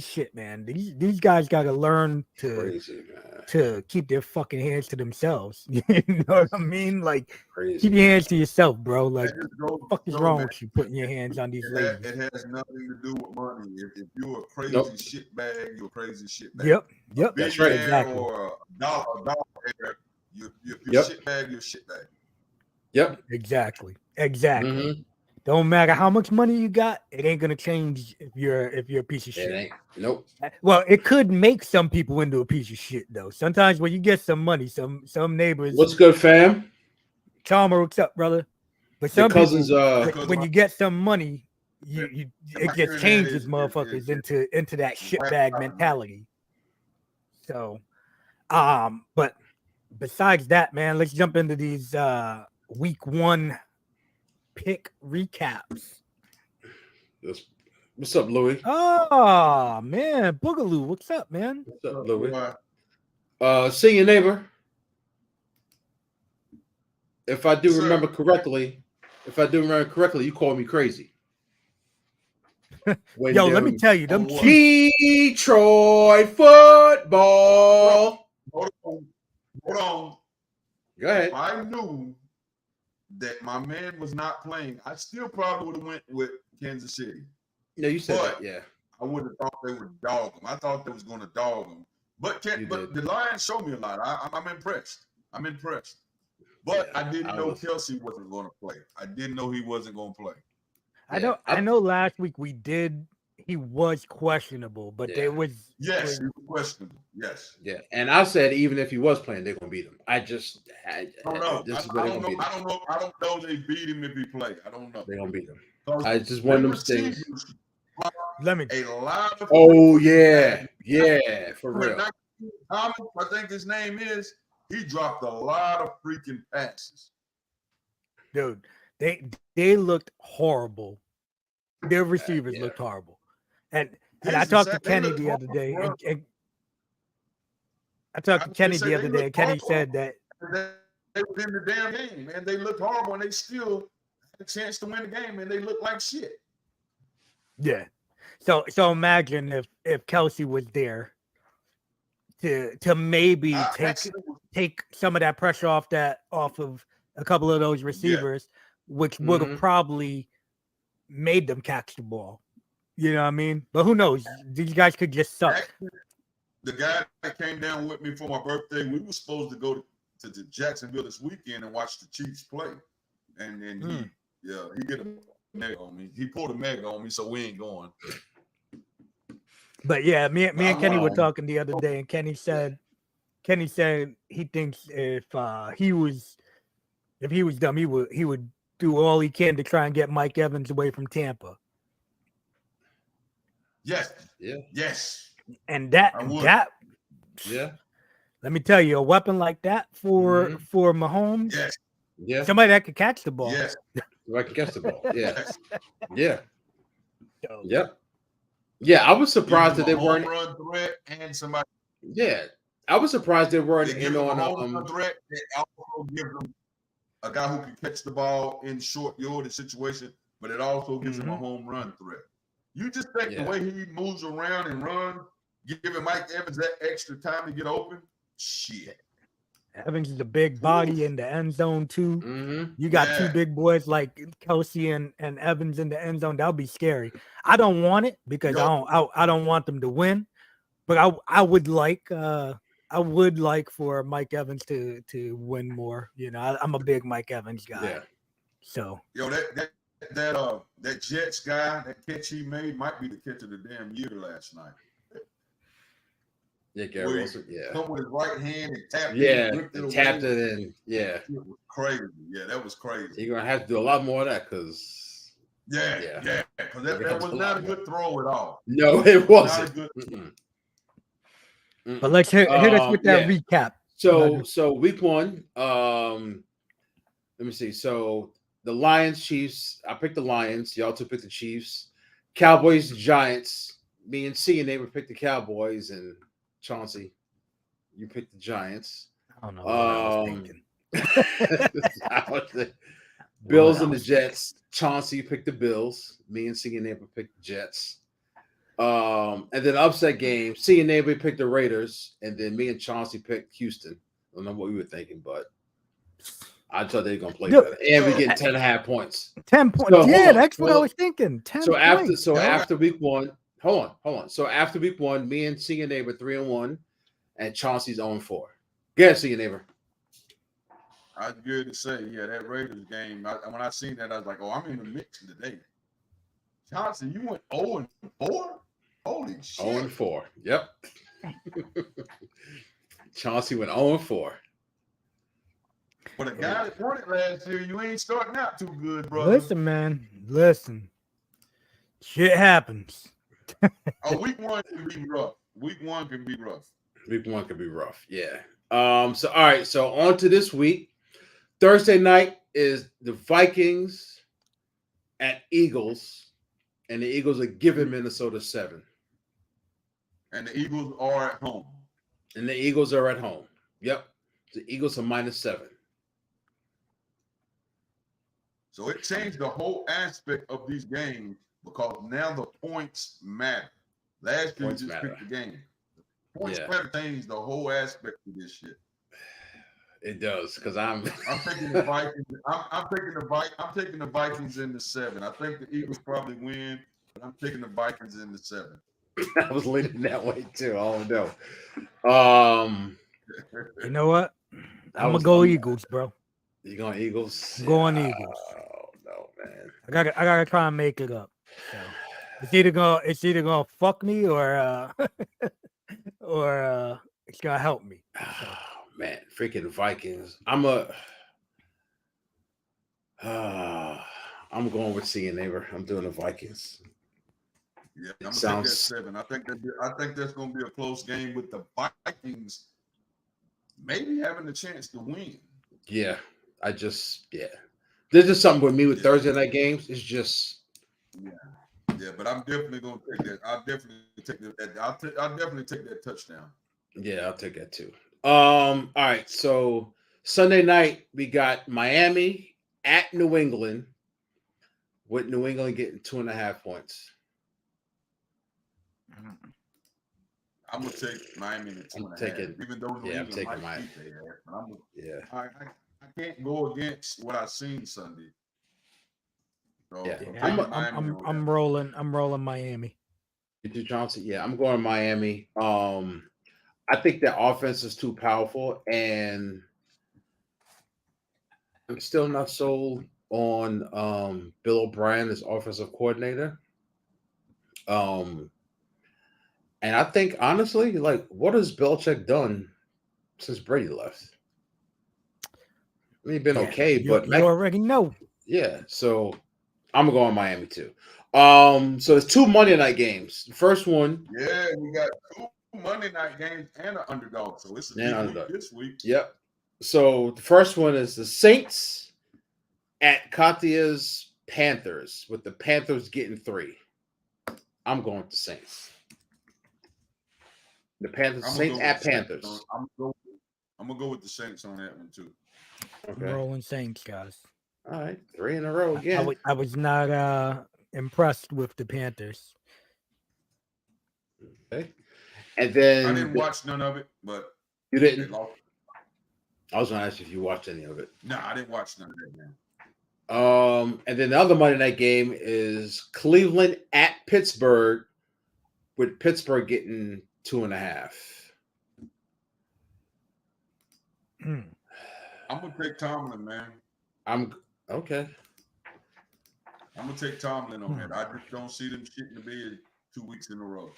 shit, man. These guys gotta learn to keep their fucking hands to themselves. You know what I mean? Like, keep your hands to yourself, bro. Like, what the fuck is wrong with you putting your hands on these ladies? It has nothing to do with money. If you're a crazy shitbag, you're a crazy shitbag. Yep. That's right. Exactly. Or a dollar you're shitbag, you're a shitbag. Yep. Exactly. Don't matter how much money you got, it ain't gonna change if you're a piece of shit. It ain't. Nope. Well, it could make some people into a piece of shit though. Sometimes when you get some money, some neighbors. What's good, fam? Chalmer, what's up, brother? But some cousins, people, when you get some money, it just changes motherfuckers into that shitbag mentality. So, but besides that, man, let's jump into these week 1 pick recaps. What's up, Louis? Oh man, Boogaloo, what's up, man? What's up, Louis? Senior neighbor. If I do remember correctly, you called me crazy. Yo, let me tell you, them Detroit football. Hold on. Go ahead. If I knew that my man was not playing, I still probably would have went with Kansas City. No, you said that, yeah. I would have thought they would dog him. I thought they was going to dog him. But the Lions showed me a lot. I'm impressed. I'm impressed. But I didn't know Kelsey wasn't going to play. I didn't know he wasn't going to play. I know last week he was questionable, but there was he was questionable. Yes. Yeah. And I said even if he was playing, they're gonna beat him. I don't know. I don't know they beat him if he played. I don't know. They're gonna beat him. I just one of them things. Let me a lot of for real. Thomas, I think his name is. He dropped a lot of freaking passes. Dude, they looked horrible. Their receivers looked horrible. And I talked to Kenny the other day. And I talked to Kenny the other day, and Kenny said that they were in the damn game, man. They looked horrible, and they still had a chance to win the game, and they looked like shit. Yeah. So imagine if Kelsey was there to maybe take some of that pressure off of a couple of those receivers, which would have probably made them catch the ball. You know what I mean? But who knows? These guys could just suck. Actually, the guy that came down with me for my birthday, we were supposed to go to Jacksonville this weekend and watch the Chiefs play. And he get a meg on me. He pulled a meg on me, so we ain't going. But yeah, me and Kenny were talking the other day, and Kenny said he thinks if he was dumb, he would do all he can to try and get Mike Evans away from Tampa. Yes. Yeah. Yes. And let me tell you, a weapon like that for Mahomes. Yes. Yeah. Somebody that could catch the ball. Yes. Somebody can catch the ball. Yeah. Yes. Yeah. Yep. Yeah, I was surprised that they weren't run threat and somebody. Yeah, I was surprised they weren't in on threat. They also give them a guy who can catch the ball in short yardage situation, but it also gives him a home run threat. You just think the way he moves around and runs, giving Mike Evans that extra time to get open. Shit. Evans is a big body in the end zone too. Mm-hmm. You got two big boys like Kelsey and Evans in the end zone. That'll be scary. I don't want it because I don't want them to win, but I would like for Mike Evans to win more. You know, I'm a big Mike Evans guy. Yeah. So that Jets guy, that catch he made might be the catch of the damn year last night. Yeah, Gary Wilson. Yeah. Come with his right hand and tapped tapped it in. Yeah. It was crazy. Yeah, that was crazy. You're gonna have to do a lot more of that because. Yeah. Because that was not a good throw at all. No, it wasn't. But let's hit us with that recap. So week one. Let me see. So the Lions, Chiefs. I picked the Lions. Y'all two picked the Chiefs. Cowboys, Giants. Me and C and they would pick the Cowboys, and Chauncey, you picked the Giants. I don't know what I was thinking. Bills and the Jets. Chauncey picked the Bills. Me and C and neighbor picked the Jets. And then upset game. C and neighbor picked the Raiders, and then me and Chauncey picked Houston. I don't know what we were thinking, but I thought they were gonna play better. And we get 10.5 points. 10 points. So, that's what I was thinking. 10 points. After week one. Hold on. So after week one, me and C and neighbor 3-1, and Chauncey's 0-4. Get see your neighbor. I was good to say, that Raiders game. When I seen that, I was like, "Oh, I'm in the mix today." Chauncey, you went 0-4. Holy shit! 0-4. Yep. Chauncey went 0-4. But a guy that won it last year, you ain't starting out too good, bro. Listen, man. Listen. Shit happens. Week one can be rough. Week one can be rough. Yeah. So all right. So on to this week. Thursday night is the Vikings at Eagles, and the Eagles are giving Minnesota 7. And the Eagles are at home. Yep. The Eagles are -7. So it changed the whole aspect of these games because now the points matter. Last year, you just picked the game. Points matter changed the whole aspect of this shit. It does, because I'm taking the Vikings. I'm taking the Vikings in the 7. I think the Eagles probably win, but I'm taking the Vikings in the 7. I was leaning that way too. I don't know. You know what? I I'm gonna was. go Eagles, bro. You going Eagles? I'm Yeah. going Eagles. Oh no, man. I gotta try and make it up. So it's either gonna fuck me or or it's gonna help me. So Oh, man, freaking Vikings. Uh, I'm going with seeing neighbor. I'm doing the Vikings. Yeah, It I'm gonna take that sounds 7. I think that's gonna be a close game with the Vikings maybe having a chance to win. yeah. Yeah. There's just something with me with Yeah, Thursday night games. It's just yeah, yeah. But I'm definitely gonna take that. I'll definitely take that. I'll definitely take that touchdown. yeah, I'll take that too. All right. So Sunday night we got Miami at New England, with New England getting 2.5 points. I'm gonna take Miami to two I'm and a half, taking even though New yeah, I'm England taking might my beat their ass. But yeah. I can't go against what I seen Sunday. Yeah. So I'm yeah, I'm taking a, Miami on that I'm one. rolling. I'm rolling Miami. Johnson. Yeah, I'm going Miami. I think their offense is too powerful, and I'm still not sold on Bill O'Brien as offensive coordinator. Um, and I think honestly, like, what has Belichick done since Brady left? I mean, he's been Yeah, okay, but you already know. yeah. So I'm gonna go on Miami too. So there's two Monday night games. The first one, Yeah, we got 2 Monday night games and an underdog. So it's a and big week underdog. this week. Yep. So the first one is the Saints at Katya's Panthers, with the Panthers getting 3. I'm going with the Saints. The Panthers, I'm gonna Saints go with the at Saints. Panthers. I'm gonna go with the Saints on that one too. I'm Okay. rolling Saints, guys. All right. 3 in a row again. I was not impressed with the Panthers. Okay. And I then didn't watch none of it, but you they didn't. lost. I was going to ask you if you watched any of it. No, I didn't watch none of that, man. And then the other Monday night game is Cleveland at Pittsburgh, with Pittsburgh getting 2.5. Hmm. I'm gonna take Tomlin, man. I'm okay. I'm gonna take Tomlin on that. I just don't see them shitting the bed 2 weeks in a row.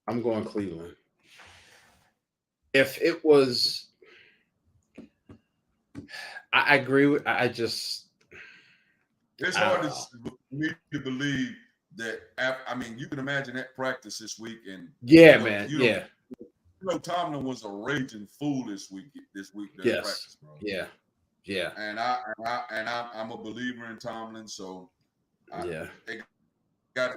I'm going Cleveland. If it was, I agree with. I just. It's I hard don't to, know. for me to believe that. I mean, you can imagine that practice this week, and Yeah, man. Yeah. Tomlin was a raging fool this week. This week during Yes. practice, bro. Yeah. Yeah. I'm a believer in Tomlin, so Yeah. they got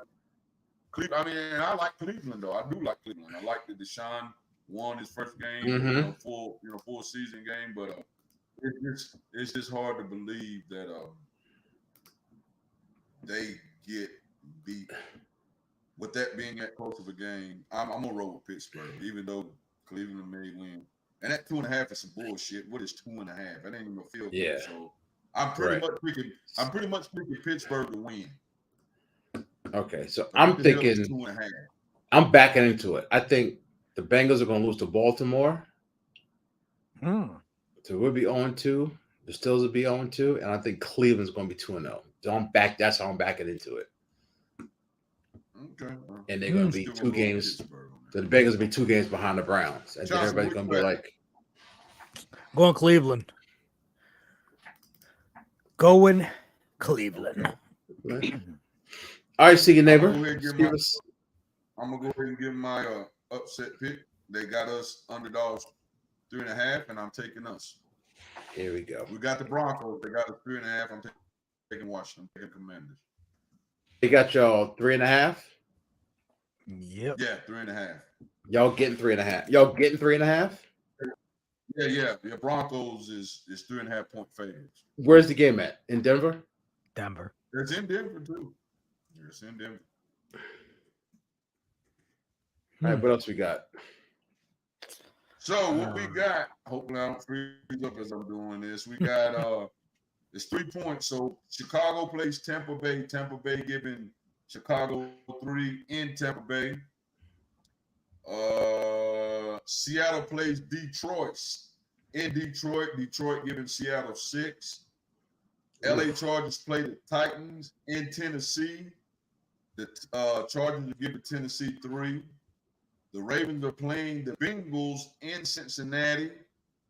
Cleveland. I mean, I like Cleveland though. I do like Cleveland. I like that Deshaun won his first game, Mm-hmm. full season game, but it's just hard to believe that they get beat. With that being that close of a game, I'm gonna roll with Pittsburgh, even though Cleveland may win. And that 2.5 is some bullshit. What is 2.5? That ain't even a field goal. Yeah. So I'm pretty Right. much picking Pittsburgh to win. Okay. So But I'm what the hell is thinking 2.5? I'm backing into it. I think the Bengals are going to lose to Baltimore. Hmm. So we'll be 0-2. The Steelers will be 0-2. And I think Cleveland's going to be 2-0. So that's how I'm backing into it. Okay. And they're going to be Still 2 gonna roll with games. Pittsburgh on So that. the Bengals will be 2 games behind the Browns. And then Johnson, everybody's where going to you be at? like, Going Cleveland. Going Cleveland. Okay. all right, see you, neighbor. I'm gonna go ahead and give my upset pick. They got us underdogs 3.5, and I'm taking us. Here we go. We got the Broncos. They got us 3.5. I'm taking Washington. I'm taking Commanders. They got y'all 3.5. Yep. Yeah, 3.5. Y'all getting 3.5. Y'all getting 3.5. Yeah. The Broncos is 3.5 point favorites. Where's the game at? In Denver? Denver. It's in Denver too. It's in Denver. All right, what else we got? So what we got? Hopefully I don't freeze up as I'm doing this. We got it's 3 points. So Chicago plays Tampa Bay. Tampa Bay giving Chicago 3 in Tampa Bay. Seattle plays Detroit in Detroit. Detroit giving Seattle 6. LA Chargers play the Titans in Tennessee. The Chargers are giving Tennessee 3. The Ravens are playing the Bengals in Cincinnati.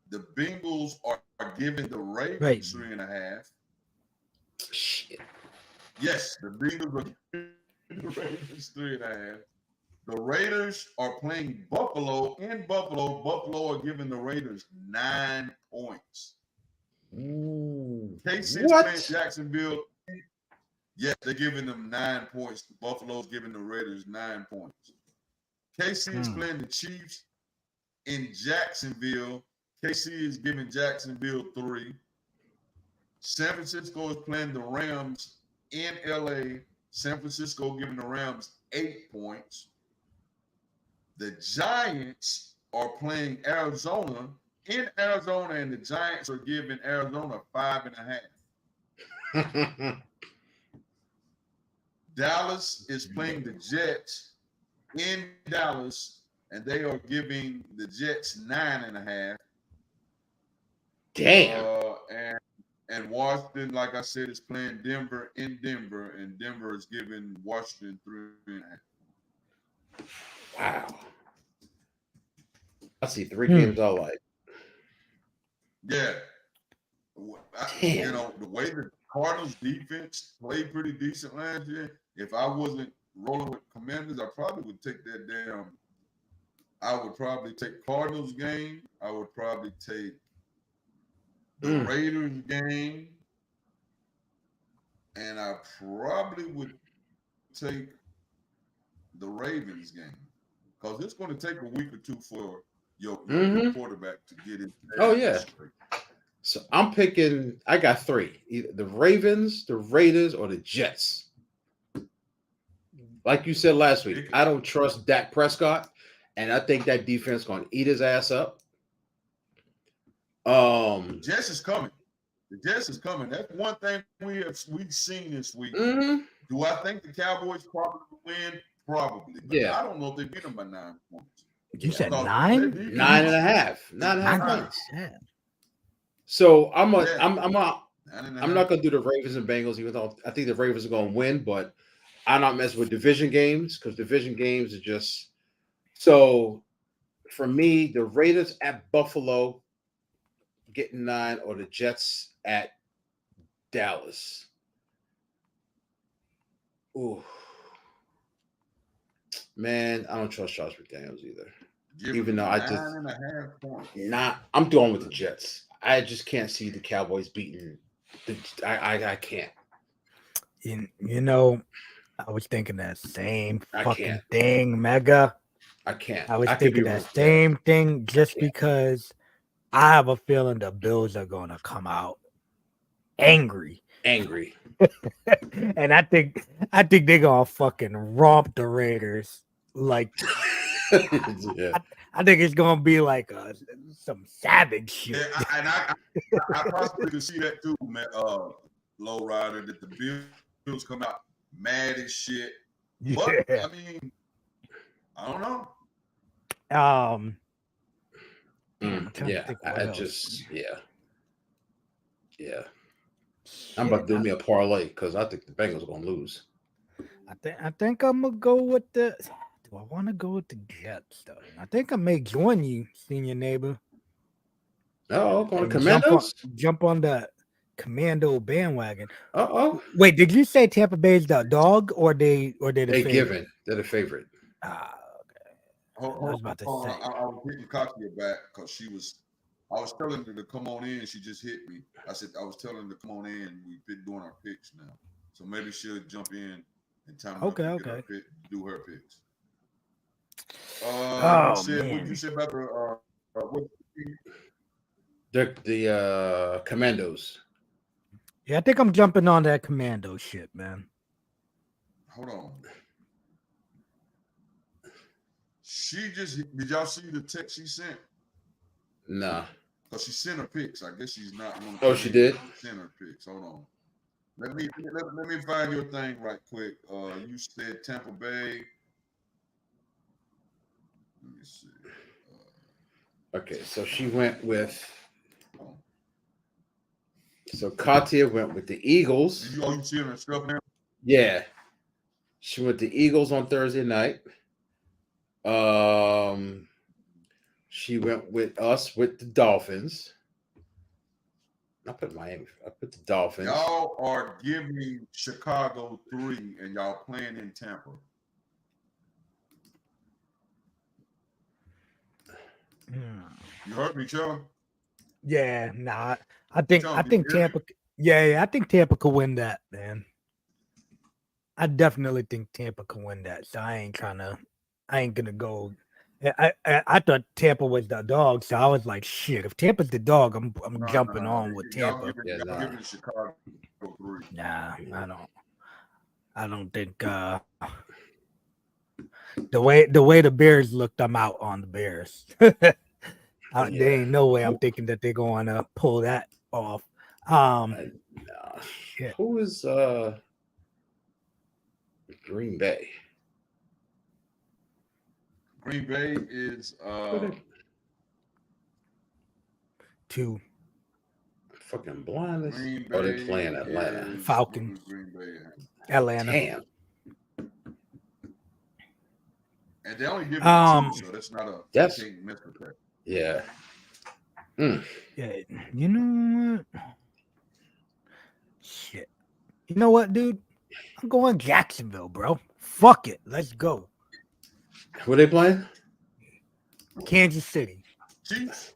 The Bengals are giving the Ravens 3.5. Shit. Yes, the Bengals are giving the Ravens 3.5. The Raiders are playing Buffalo in Buffalo. Buffalo are giving the Raiders 9 points. Ooh, KC is playing Jacksonville. Yes, they're giving them 9 points. Buffalo's giving the Raiders 9 points. KC is playing the Chiefs in Jacksonville. KC is giving Jacksonville 3. San Francisco is playing the Rams in LA. San Francisco giving the Rams 8 points. The Giants are playing Arizona in Arizona, and the Giants are giving Arizona 5.5. Dallas is playing the Jets in Dallas, and they are giving the Jets 9.5. Damn. And Washington, like I said, is playing Denver in Denver, and Denver is giving Washington 3.5. Wow. I see 3 games I like. Yeah. You know, the way the Cardinals defense played pretty decent last year, if I wasn't rolling with Commanders, I probably would take that damn. I would probably take Cardinals game. I would probably take the Raiders game. And I probably would take the Ravens game. Because it's going to take a week or two for your quarterback to get it. Oh, yeah. Straight. So I'm picking, I got 3. Either the Ravens, the Raiders, or the Jets. Like you said last week, I don't trust Dak Prescott, and I think that defense is going to eat his ass up. The Jets is coming. The Jets is coming. That's one thing we've seen this week. Do I think the Cowboys probably win? Probably. But I don't know if they beat them by 9 points. You said 9? 9.5. 9.5 points. So I'm not gonna do the Ravens and Bengals, even though I think the Ravens are gonna win, but I'm not messing with division games because division games are just so for me, the Raiders at Buffalo getting 9 or the Jets at Dallas. Ooh. Man, I don't trust Josh McDaniels either. Even though I just 9.5 points. I'm doing with the Jets. I just can't see the Cowboys beating. I can't. You know, I was thinking that same fucking thing, Mega. I can't. I was thinking that same thing just because I have a feeling the Bills are going to come out angry. And I think they're going to fucking romp the Raiders. Like, I think it's going to be like some savage shit. Yeah, I possibly could see that too, man. Low rider, that the Bills come out mad as shit. But, I mean, I don't know. I'm about to do me a parlay because I think the Bengals are gonna lose. I think I'm gonna go with the. Do I want to go with the Jets though? I think I may join you, senior neighbor. Oh, going to Commandos? Jump on the Commando bandwagon. Wait, did you say Tampa Bay's the dog or they're the favorite? Given. They're the favorite. Okay. I was about to say. I was hitting Katia back because I was telling her to come on in. She just hit me. I was telling her to come on in. We've been doing our picks now. So maybe she'll jump in time to do her picks. What did you say about the Commandos? Yeah, I think I'm jumping on that Commando shit, man. Hold on. Did y'all see the text she sent? Nah. Because she sent her pics. I guess she's not. She did? Send her pics. Hold on. Let me find your thing right quick. You said Tampa Bay. Let me see. Okay, so she went with. So Katia went with the Eagles. You see her stuff now? Yeah, she went the Eagles on Thursday night. She went with us with the Dolphins. I put Miami. I put the Dolphins. Y'all are giving Chicago 3, and y'all playing in Tampa. You heard me, Chuck? Yeah, nah. I think Chuck, you hear me? Tampa. Yeah, I think Tampa could win that, man. I definitely think Tampa can win that. So I ain't gonna go. I thought Tampa was the dog, so I was like, shit. If Tampa's the dog, I'm jumping on with Y'all Tampa. giving Chicago 3. Nah, I don't think the way the Bears looked, I'm out on the Bears. There ain't no way I'm thinking that they're going to pull that off. Shit. Who is Green Bay? Green Bay is 2. Fucking blind. Green Oh, they're Bay playing Atlanta. is- Falcons. Green Bay. Atlanta. Damn. And they only give you 2, so that's not a. Yes. You can't miss with that. Yeah. Yeah, you know what? Shit. You know what, dude? I'm going Jacksonville, bro. Fuck it. Let's go. Who are they playing? Kansas City. Chiefs.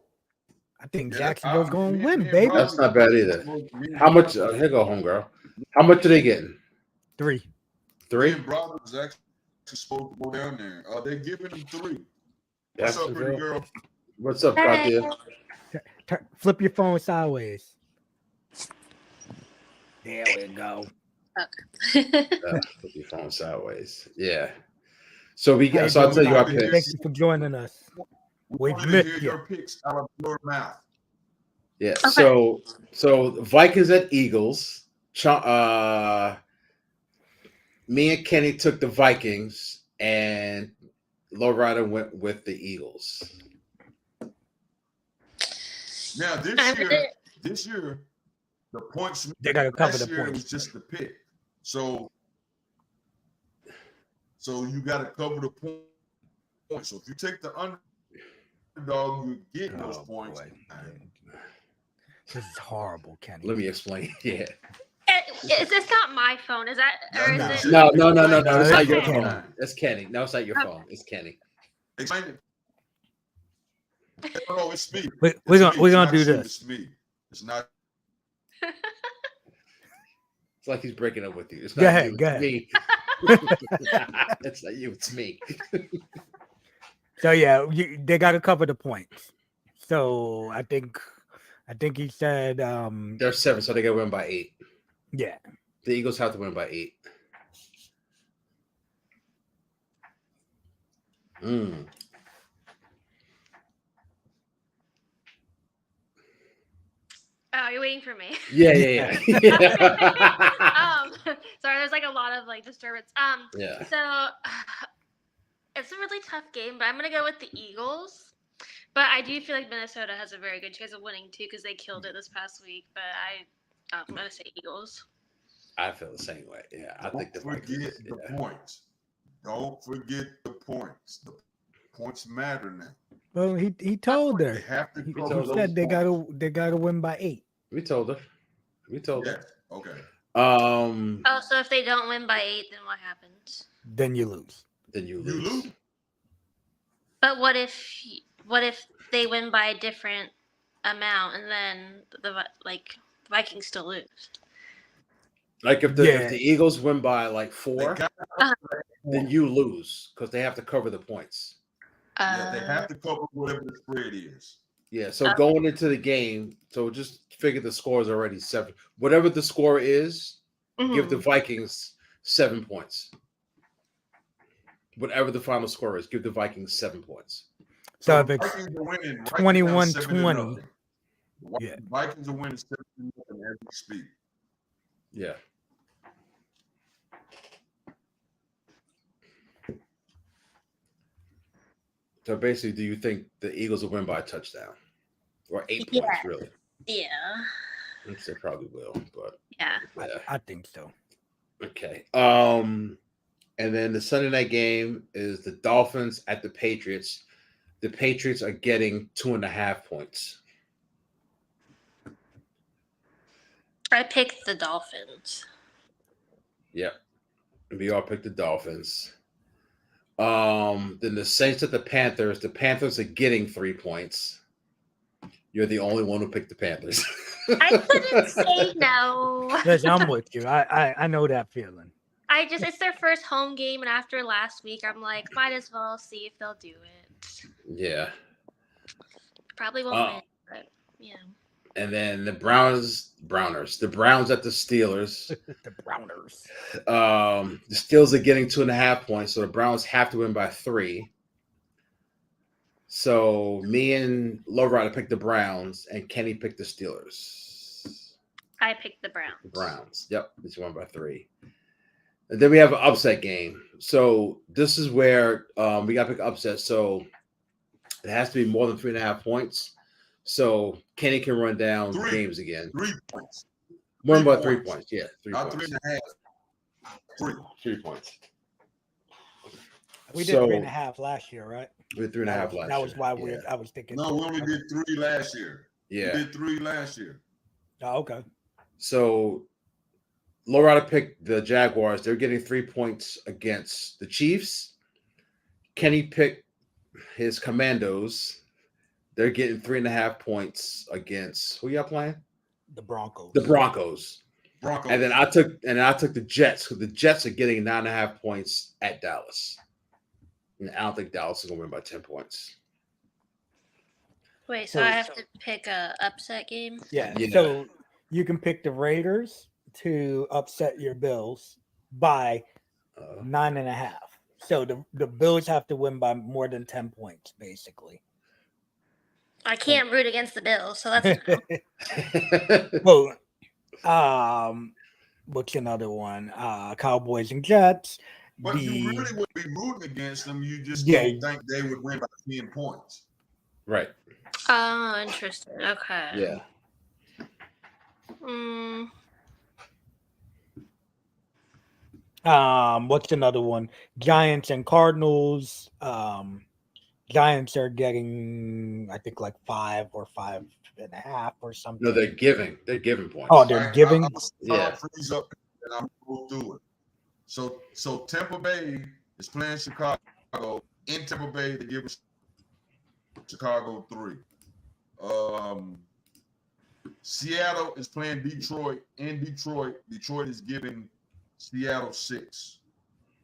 I think Yeah, Jacksonville's going to me win, and baby. Rob- That's not bad either. How much? Here go, homegirl. How much are they getting? 3. 3? And Brothers is actually supposed to go down there. They're giving them 3. What's up, pretty Jacksonville. girl? What's up, Katia? Flip your phone sideways. There we go. Put your phone sideways. Yeah. So we How get. So I'll doing, tell you our Bobby? picks. Thank you for joining us. We We've want to hear missed your you. picks out of your mouth. Yeah. Okay. So Vikings at Eagles. Me and Kenny took the Vikings, and Lowrider went with the Eagles. Now this year, the points They got to cover last the year it points. was just the pick. So you got to cover the points. So if you take the underdog, you get those points. Boy. This is horrible, Kenny. Let me explain. Yeah. Is this not my phone? Is that or No. is it? No. No, It's not your okay. phone. It's Kenny. No, it's not your phone. It's Kenny. Explain it. No, it's me. We're It's gonna me. It's do not you, this. It's me. It's not. It's like he's breaking up with you. It's Go not ahead, you. go It's ahead. me. It's not you. It's me. So yeah, they got to cover the points. So I think he said They're 7, so they got to win by 8. yeah. The Eagles have to win by 8. Oh, you're waiting for me. Yeah. Sorry, there's like a lot of like disturbance. Yeah. So it's a really tough game, but I'm gonna go with the Eagles. But I do feel like Minnesota has a very good chance of winning too because they killed it this past week. But I'm gonna say Eagles. I feel the same way. Yeah, I think the Don't forget Vikings. the points. Don't forget the points. The points matter now. Well, he told They her. have to He cover those said they points. gotta win by 8. We told her. Yeah. Okay. Oh, so if they don't win by 8, then what happens? Then you lose. Then you You lose. lose. But what if they win by a different amount and then the Vikings still lose? Like if the Eagles win by like 4, They then you lose because they have to cover the points. they have to cover whatever the spread is. Yeah, so going into the game, so just figure the score is already 7. Whatever the score is, give the Vikings 7 points. Whatever the final score is, give the Vikings 7 points. So if it's Vikings are winning right 21-20, yeah. Vikings are winning 7-0 as we speak. Yeah. So basically, do you think the Eagles will win by a touchdown or 8 Yeah. points? Really? Yeah. They probably will, but Yeah. yeah. I think so. Okay. And then the Sunday night game is the Dolphins at the Patriots. The Patriots are getting 2.5 points. I picked the Dolphins. Yep. We all picked the Dolphins. Then the Saints at the Panthers. The Panthers are getting 3 points. You're the only one who picked the Panthers. I couldn't say no. Listen, I'm with you. I know that feeling. It's their first home game, and after last week, I'm like, might as well see if they'll do it. Yeah. Probably won't win, but yeah. And then the Browners, the Browns at the Steelers. The Browners. The Steelers are getting 2.5 points, so the Browns have to win by 3. So me and Lowrider picked the Browns, and Kenny picked the Steelers. I picked the Browns. The Browns. Yep, this won by 3. And then we have an upset game. So this is where we got to pick upset. So it has to be more than 3.5 points. So Kenny can run down games again. 3 points. More than 3 points. Yeah, 3 Not points. 3.5. 3 points. We did 3.5 last year, right? We did 3.5 last year. That was why I was thinking. No, we only did 3 last year. Yeah. We did 3 last year. Oh, okay. So Loretta picked the Jaguars. They're getting 3 points against the Chiefs. Kenny picked his Commandos. They're getting 3.5 points against who y'all playing? The Broncos. The Broncos. Broncos. And then I took the Jets, because the Jets are getting 9.5 points at Dallas. And I don't think Dallas is gonna win by 10 points. Wait, so I have to pick a upset game? Yeah. So you can pick the Raiders to upset your Bills by 9.5. So the Bills have to win by more than 10 points, basically. I can't root against the Bills, so that's Well, what's another one? Cowboys and Jets. But you really would be rooting against them. You just don't think they would win by 10 points. Right. Oh, interesting. Okay. Yeah. What's another one? Giants and Cardinals. Giants are getting, I think, like 5 or 5.5 or something. No, they're giving points. Oh, they're giving. Yeah. Freeze up and I'm going to do it. So Tampa Bay is playing Chicago. In Tampa Bay, they give Chicago 3. Seattle is playing Detroit. In Detroit, Detroit is giving Seattle 6.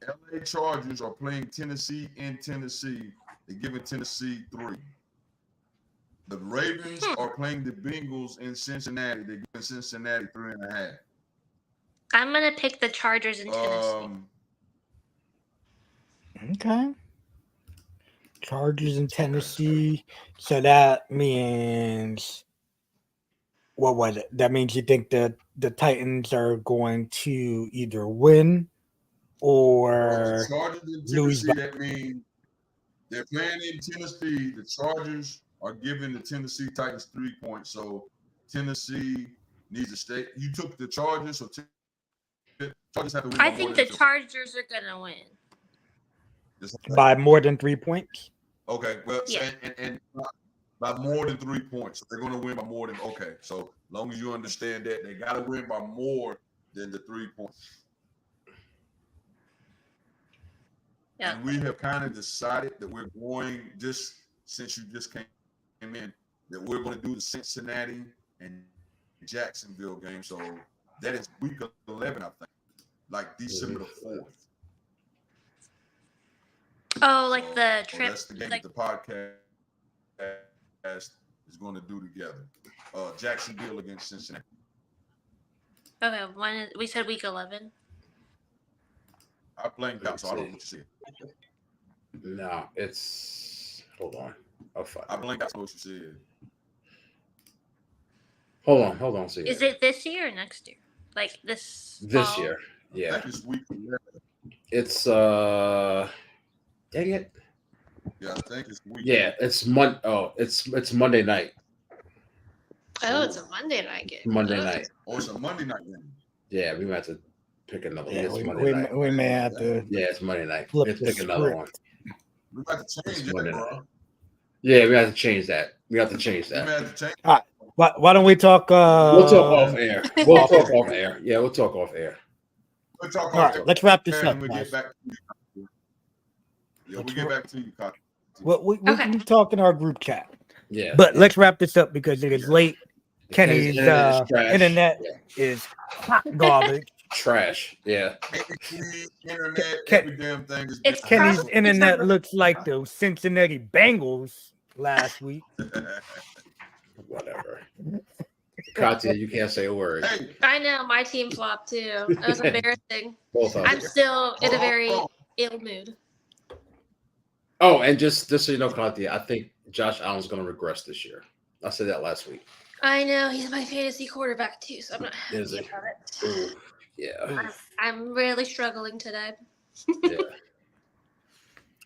LA Chargers are playing Tennessee in Tennessee. They're giving Tennessee 3. The Ravens are playing the Bengals in Cincinnati. They're giving Cincinnati 3.5. I'm gonna pick the Chargers in Tennessee. Okay. Chargers in Tennessee. So that means, what was it? That means you think that the Titans are going to either win or Chargers in lose. Tennessee, that means they're playing in Tennessee. The Chargers are giving the Tennessee Titans 3 points. So Tennessee needs to stay. You took the Chargers, so Chargers have to win. I think the Chargers are gonna win. By more than 3 points? Okay, well, yeah. and by more than 3 points. They're going to win by more than, okay. So as long as you understand that, they got to win by more than the 3 points. Yeah. And we have kind of decided that we're going, just since you just came in, that we're going to do the Cincinnati and Jacksonville game. So that is week 11, I think, like December the 4th. Oh, like the trip. That's the game like, the podcast is going to do together. Jacksonville against Cincinnati. Okay, we said week 11. I blanked out, so I don't know what you said. No, it's hold on. Oh fuck. I blanked out what you said. Hold on. See. Is it this year or next year? Like this fall? year? Yeah. That is week 11. It's dang it. Yeah, I think it's weekend. Yeah, it's it's Monday night. Oh, it's a Monday night game. Monday Oh. night. Oh, it's a Monday night game. Yeah, we might have to pick another one. Yeah, It's Monday night. we may have to Yeah, it's Monday night. flip Let's the pick another one. script. We got to change It's it, Monday bro. night. Yeah, we have to change that. We have to change We may that. have to change. Why don't we talk? We'll talk off air. We'll talk off air. Yeah, we'll talk off air. We'll talk All off right, let's wrap this air up, and we guys. get back to you. Yeah, Let's we get back to you, Kyle. Well, we Okay. can talk in our group chat. Yeah. But let's wrap this up because it is late. Kenny's Internet is trash. internet Yeah. is hot garbage. Trash. Yeah. Internet, Ken- every damn thing is. It's Kenny's Probably internet some- looks like the Cincinnati Bengals last week. Whatever. Katya, you can't say a word. Hey, I know my team flopped too. It was embarrassing. Both of I'm them. still in a hold very on. ill mood. Oh, and just so you know, Katya, I think Josh Allen's going to regress this year. I said that last week. I know he's my fantasy quarterback too, so I'm not Is happy he? about it. Ooh, yeah. I'm really struggling today. Yeah.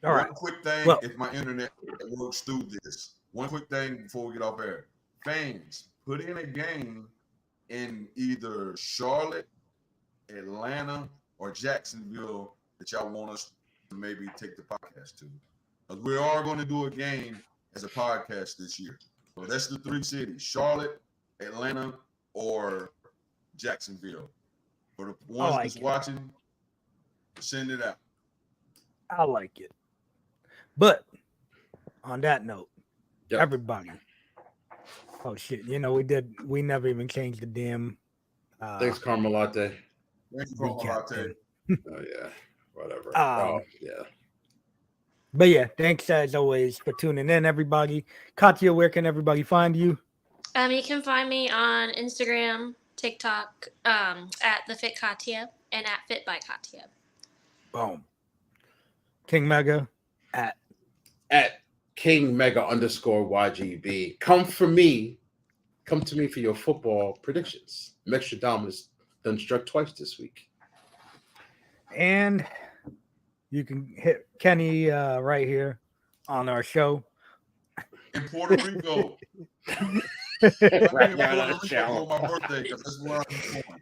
All right. One quick thing, Well- if my internet works through this. One quick thing before we get off air. Fans, put in a game in either Charlotte, Atlanta, or Jacksonville that y'all want us to maybe take the podcast to. Because we are going to do a game as a podcast this year. So that's the 3 cities: Charlotte, Atlanta, or Jacksonville. For the ones like that's it. watching, send it out. I like it. But on that note, Yep. everybody. Oh shit! You know we never even changed the damn. Thanks, Carmelate. Thanks for calling recap out there. thing. Oh, yeah. Whatever. Um, yeah. But yeah, thanks as always for tuning in, everybody. Katya, where can everybody find you? You can find me on Instagram, TikTok, at the Fit Katya and at Fit by Katya. Boom. King Mega at King Mega _ YGB. Come to me for your football predictions. Mextradamus done struck twice this week. and you can hit Kenny right here on our show. In Puerto Rico. Right now on the For show. my birthday, because that's where I'm going.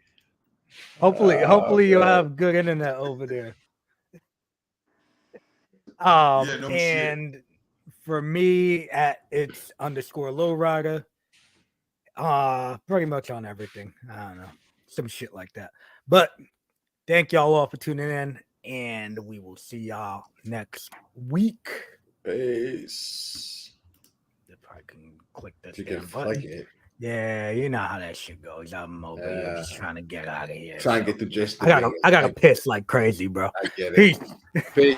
Hopefully you'll God. have good internet over there. Yeah, no shit. And for me it's _ lowrider. Pretty much on everything. I don't know. Some shit like that. But thank y'all all for tuning in, and we will see y'all next week. Peace. If I can click this You can damn button. flick it. Yeah, you know how that shit goes. I'm over here just Yeah. trying to get out of here. Try and so. get the gist. I gotta piss like crazy, bro. I get it. Peace. Peace.